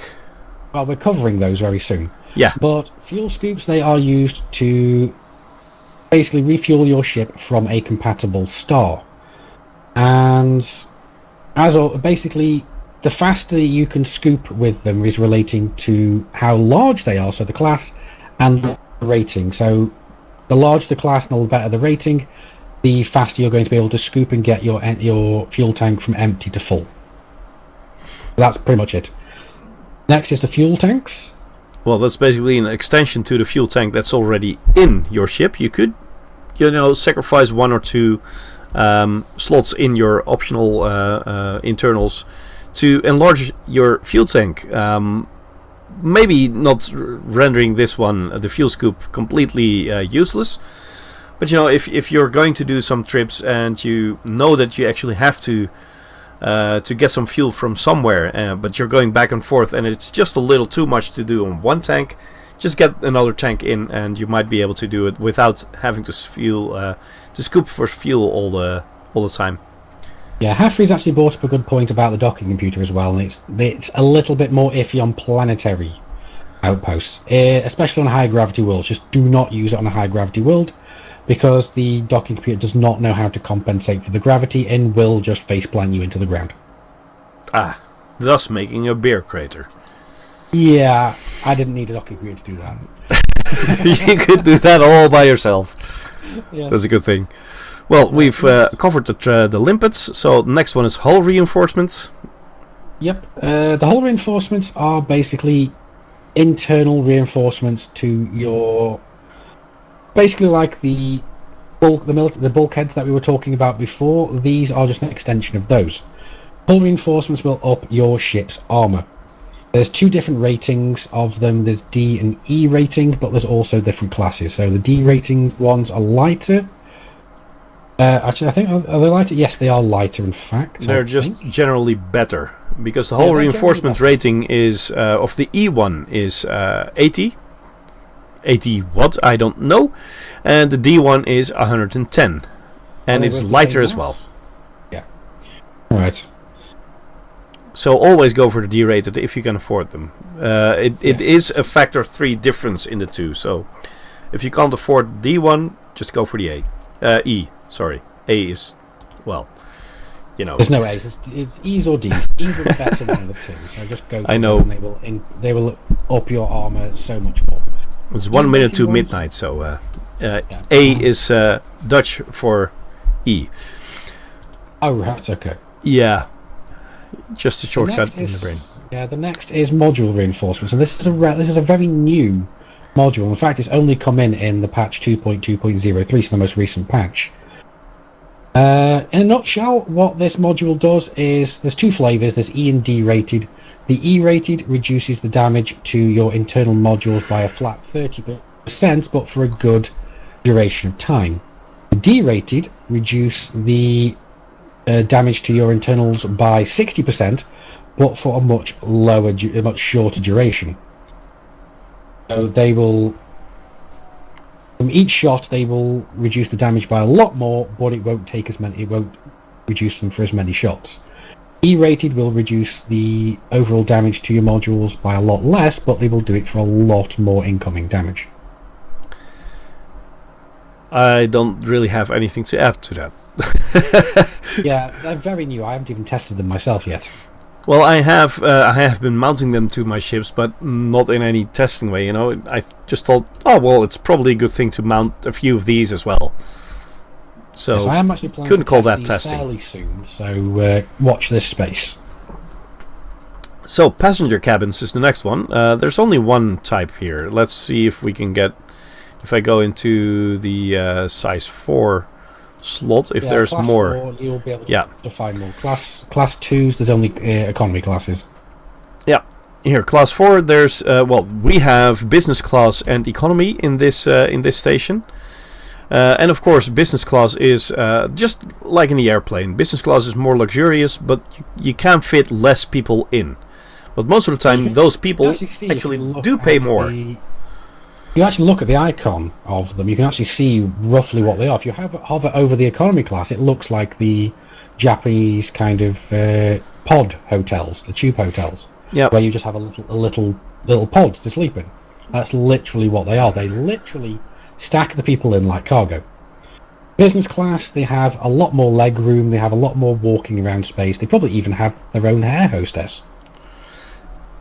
Well, we're covering those very soon. Yeah. But fuel scoops, they are used to basically refuel your ship from a compatible star. And basically, the faster you can scoop with them is relating to how large they are, so the class and the rating. So the larger the class and the better the rating, the faster you're going to be able to scoop and get your fuel tank from empty to full. That's pretty much it. Next is the fuel tanks. Well, that's basically an extension to the fuel tank that's already in your ship. You could, sacrifice one or two slots in your optional internals to enlarge your fuel tank. Maybe not rendering this one, the fuel scoop, completely useless. But if you're going to do some trips and you know that you actually have to get some fuel from somewhere, but you're going back and forth and it's just a little too much to do on one tank, just get another tank in and you might be able to do it without having to scoop for fuel all the time. Yeah, Haffrey's actually brought up a good point about the docking computer as well, and it's a little bit more iffy on planetary outposts, especially on high gravity worlds. Just do not use it on a high gravity world, because the docking computer does not know how to compensate for the gravity and will just faceplant you into the ground. Thus making a beer crater. Yeah, I didn't need a docking computer to do that. You could do that all by yourself. Yeah. That's a good thing. Well, we've covered the limpets, so the next one is hull reinforcements. Yep, the hull reinforcements are basically internal reinforcements to your... Basically like the bulkheads that we were talking about before. These are just an extension of those. Hull reinforcements will up your ship's armor. There's 2 different ratings of them. There's D and E rating, but there's also different classes. So the D rating ones are lighter. Actually, I think, are they lighter? Yes, they are lighter, in fact. They're just generally better, because the whole reinforcement rating is of the E one is 80 what, I don't know, and the D one is 110, and it's lighter as well. Yeah. Alright. So always go for the D-rated if you can afford them. It is a factor of 3 difference in the two, so if you can't afford D1, just go for the E. Sorry, A is, well, you know. There's no A's. It's E's or D's. E's are the better than the 2. So just go for those, and they will up your armor so much more. It's 1 minute to midnight, so A is Dutch for E. Oh, that's okay. Yeah, just a shortcut in the brain. Yeah, the next is module reinforcements, and this is a very new module. In fact, it's only come in the patch 2.2.03, so the most recent patch. In a nutshell, what this module does is there's 2 flavors. There's E and D rated. The E rated reduces the damage to your internal modules by a flat 30%, but for a good duration of time. The D rated reduce the damage to your internals by 60%, but for a much shorter duration. So they will, from each shot, they will reduce the damage by a lot more, but it won't take as many. It won't reduce them for as many shots. E-rated will reduce the overall damage to your modules by a lot less, but they will do it for a lot more incoming damage. I don't really have anything to add to that. Yeah, they're very new. I haven't even tested them myself yet. Well, I have been mounting them to my ships, but not in any testing way, you know. I just thought, oh well, it's probably a good thing to mount a few of these as well. So yes, I am actually planning couldn't to call test that these testing. fairly soon, so watch this space. So passenger cabins is the next one. There's only one type here. Let's see if we can get, if I go into the size 4 slot, if there's class more. 4, you'll be able to find more. Class 2s, there's only economy classes. Yeah, here class 4. There's well, we have business class and economy in this station, and of course business class is just like in the airplane. Business class is more luxurious, but you can fit less people in. But most of the time, those people actually do pay more. You actually look at the icon of them, you can actually see roughly what they are. If you hover over the economy class, it looks like the Japanese kind of pod hotels, the tube hotels, where you just have a little pod to sleep in. That's literally what they are. They literally stack the people in like cargo. Business class, they have a lot more leg room, they have a lot more walking around space, they probably even have their own air hostess.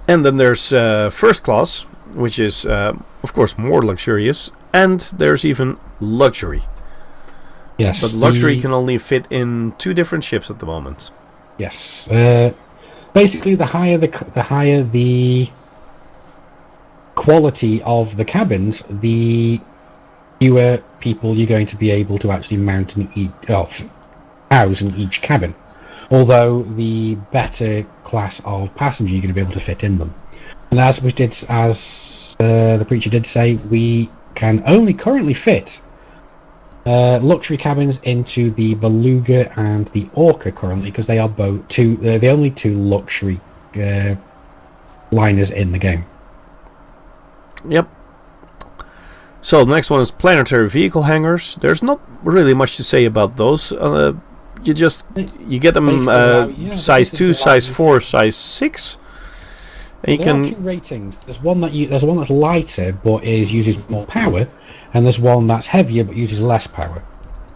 And then there's first class, which is of course more luxurious, and there's even luxury. Yes, but luxury can only fit in 2 different ships at the moment. Yes, basically the higher the quality of the cabins, the fewer people you're going to be able to actually mount and house in each cabin. Although the better class of passenger you're going to be able to fit in them. And as the Preacher did say, we can only currently fit luxury cabins into the Beluga and the Orca currently, because they are both the only 2 luxury liners in the game. Yep. So the next one is planetary vehicle hangars. There's not really much to say about those. You get them size 2, size 4, size 6. And there are 2 ratings. There's one that's lighter but uses more power, and there's one that's heavier but uses less power.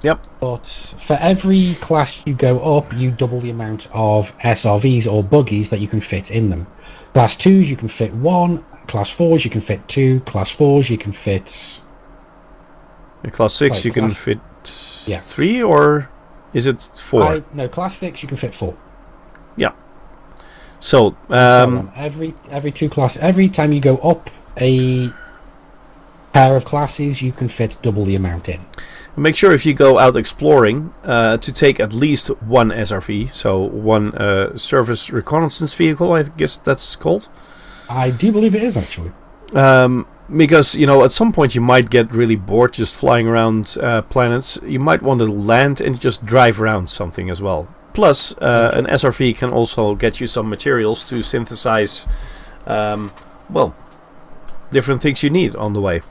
Yep. But for every class you go up, you double the amount of SRVs or buggies that you can fit in them. Class 2s you can fit 1, class 4s you can fit 2, class 4s you can fit... Class 6 you can fit 3, or is it 4? No, class 6 you can fit 4. Yeah. So every 2 classes, every time you go up a pair of classes, you can fit double the amount in. Make sure if you go out exploring to take at least 1 SRV, so 1 surface reconnaissance vehicle, I guess that's called. I do believe it is, actually. Because, at some point you might get really bored just flying around planets. You might want to land and just drive around something as well. Plus, an SRV can also get you some materials to synthesize, different things you need on the way.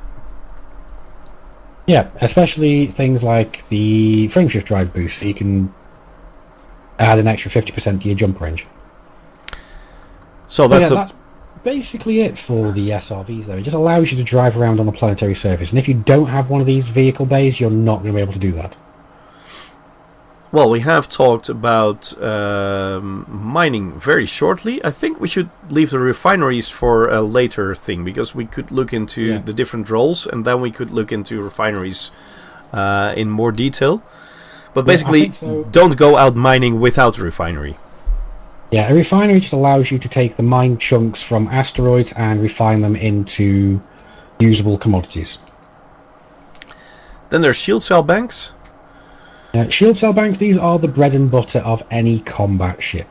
Yeah, especially things like the frameshift drive boost, so you can add an extra 50% to your jump range. So that's basically it for the SRVs, though. It just allows you to drive around on a planetary surface, and if you don't have one of these vehicle bays, you're not going to be able to do that. Well, we have talked about mining very shortly. I think we should leave the refineries for a later thing, because we could look into the different roles, and then we could look into refineries in more detail. But basically, don't go out mining without a refinery. Yeah, a refinery just allows you to take the mine chunks from asteroids and refine them into usable commodities. Then there's shield cell banks. Shield cell banks, these are the bread and butter of any combat ship.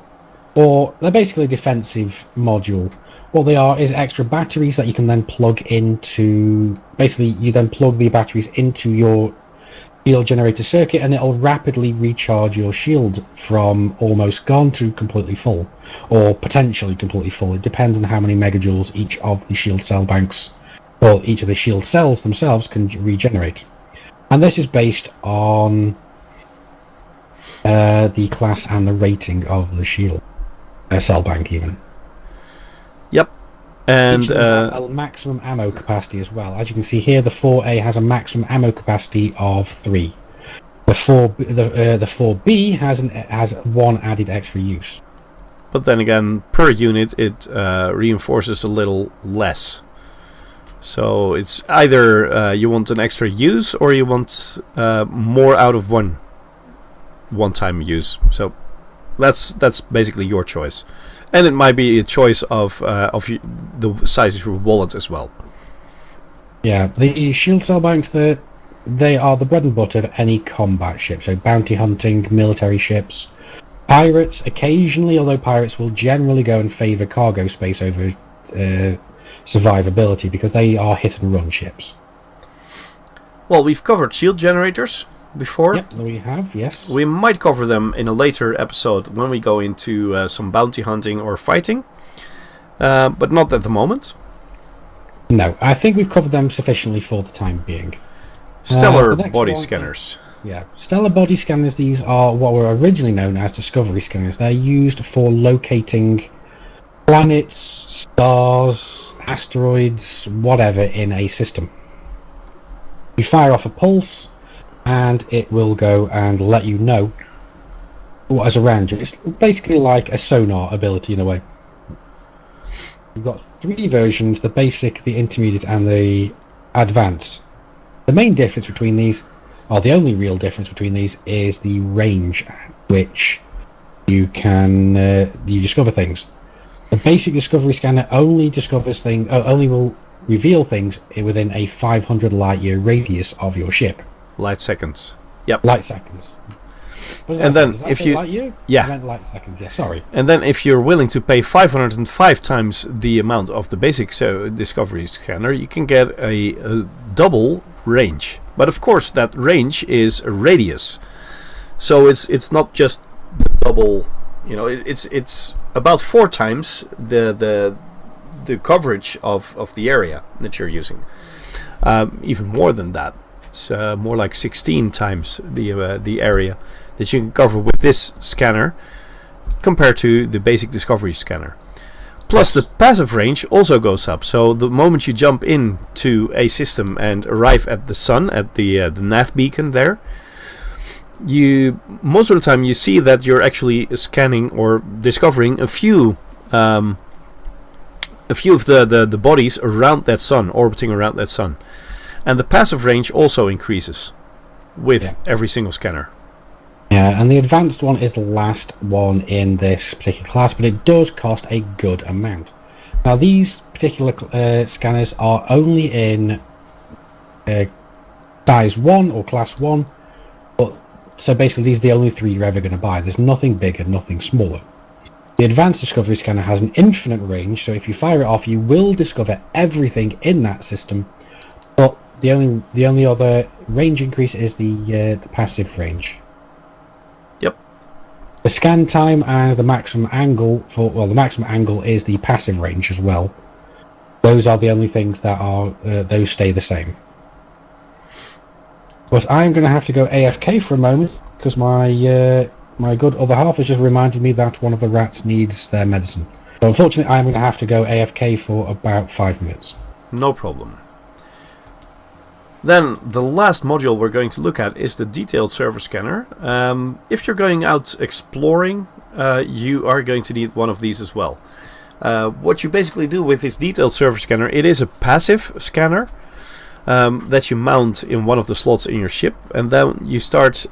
Or they're basically a defensive module. What they are is extra batteries that you can then plug into... Basically, you then plug the batteries into your shield generator circuit, and it'll rapidly recharge your shield from almost gone to completely full. Or potentially completely full. It depends on how many megajoules each of the shield cell banks, or each of the shield cells themselves can regenerate. And this is based on... the class and the rating of the shield cell bank, even. Yep, and a maximum ammo capacity as well. As you can see here, the 4A has a maximum ammo capacity of 3. The 4B has one added extra use. But then again, per unit, it reinforces a little less. So it's either you want an extra use, or you want more out of one-time use. So that's basically your choice, and it might be a choice of the size of your wallet as well. Yeah, the shield cell banks, they are the bread and butter of any combat ship. So bounty hunting, military ships, pirates occasionally, although pirates will generally go and favour cargo space over survivability, because they are hit and run ships. Well, we've covered shield generators before. Yep, we have, yes. We might cover them in a later episode when we go into some bounty hunting or fighting, but not at the moment. No, I think we've covered them sufficiently for the time being. Stellar body scanners. Yeah, stellar body scanners, these are what were originally known as discovery scanners. They're used for locating planets, stars, asteroids, whatever in a system. You fire off a pulse, and it will go and let you know what is around you. It's basically like a sonar ability in a way. You've got 3 versions: the basic, the intermediate, and the advanced. The main difference between these, or the only real difference between these, is the range at which you can you discover things. The basic discovery scanner only will reveal things within a 500 light year radius of your ship. Light seconds. Yep. Light seconds. And then if you light year? Yeah. I meant light seconds. Yeah, sorry. And then if you're willing to pay 505 times the amount of the basic discovery scanner, you can get a double range. But of course that range is a radius. So it's not just the double, it's about 4 times the coverage of the area that you're using. Even more than that. It's more like 16 times the area that you can cover with this scanner compared to the basic discovery scanner. Plus the passive range also goes up. So the moment you jump into a system and arrive at the sun, at the nav beacon there, most of the time you see that you're actually scanning or discovering a few of the bodies around that sun, orbiting around that sun. And the passive range also increases with every single scanner. Yeah, and the advanced one is the last one in this particular class, but it does cost a good amount. Now, these particular scanners are only in size 1 or class 1, so basically these are the only 3 you're ever going to buy. There's nothing bigger, nothing smaller. The The Advanced Discovery Scanner has an infinite range, so if you fire it off, you will discover everything in that system. But the only other range increase is the passive range. Yep. The scan time and the maximum angle the maximum angle is the passive range as well. Those are the only things that are those stay the same. But I'm going to have to go AFK for a moment because my good other half has just reminded me that one of the rats needs their medicine. So unfortunately, I'm going to have to go AFK for about 5 minutes. No problem. Then the last module we're going to look at is the detailed server scanner. If you're going out exploring, you are going to need one of these as well. What you basically do with this detailed server scanner, it is a passive scanner that you mount in one of the slots in your ship, and then you start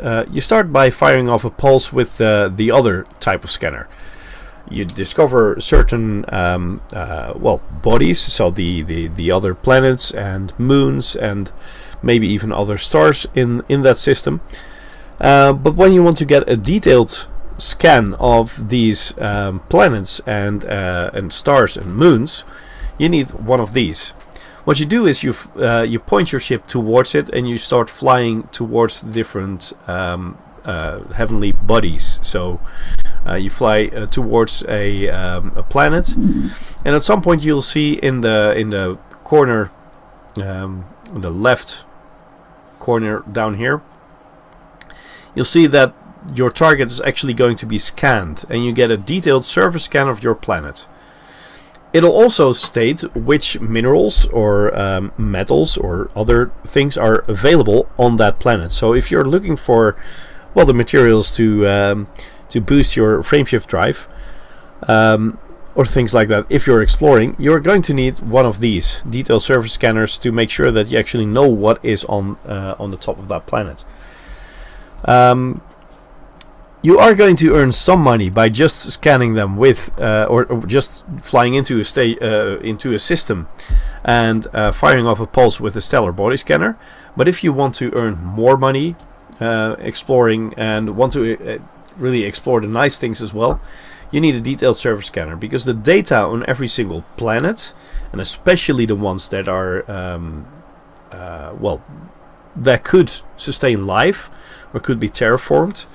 by firing off a pulse with the other type of scanner. You discover certain bodies, so the other planets and moons and maybe even other stars in that system. But when you want to get a detailed scan of these planets and stars and moons, you need one of these. What you do is you point your ship towards it and you start flying towards the different heavenly bodies. So you fly towards a planet, and at some point you'll see in the corner, the left corner down here, you'll see that your target is actually going to be scanned, and you get a detailed surface scan of your planet. It'll also state which minerals or metals or other things are available on that planet. So if you're looking for the materials to boost your frameshift drive or things like that, if you're exploring, you're going to need one of these detailed surface scanners to make sure that you actually know what is on the top of that planet. You are going to earn some money by just scanning them with, or just flying into a system and firing off a pulse with a stellar body scanner. But if you want to earn more money exploring and want to really explore the nice things as well, you need a detailed surface scanner, because the data on every single planet, and especially the ones that are that could sustain life or could be terraformed,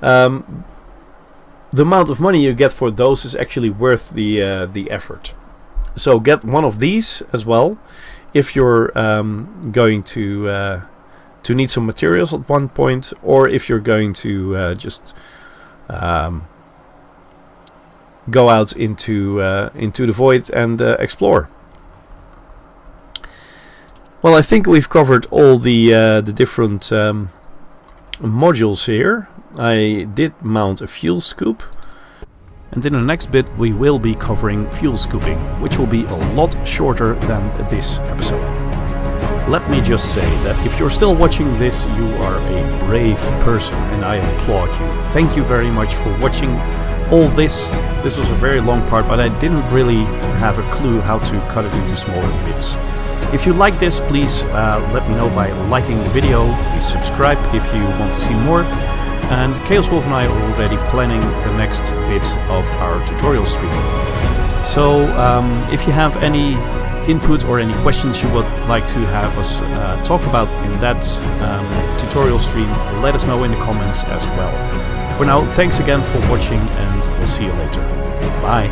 the amount of money you get for those is actually worth the effort. So get one of these as well if you're going to need some materials at one point, or if you're going to just go out into the void and explore. Well, I think we've covered all the different modules here. I did mount a fuel scoop, and in the next bit we will be covering fuel scooping, which will be a lot shorter than this episode. Let me just say that if you're still watching this, you are a brave person, and I applaud you. Thank you very much for watching all this. This was a very long part, but I didn't really have a clue how to cut it into smaller bits. If you like this, please let me know by liking the video. Please subscribe if you want to see more. And Chaoswulff and I are already planning the next bit of our tutorial stream. So if you have any input or any questions you would like to have us talk about in that tutorial stream, let us know in the comments as well. For now, thanks again for watching, and we'll see you later. Bye.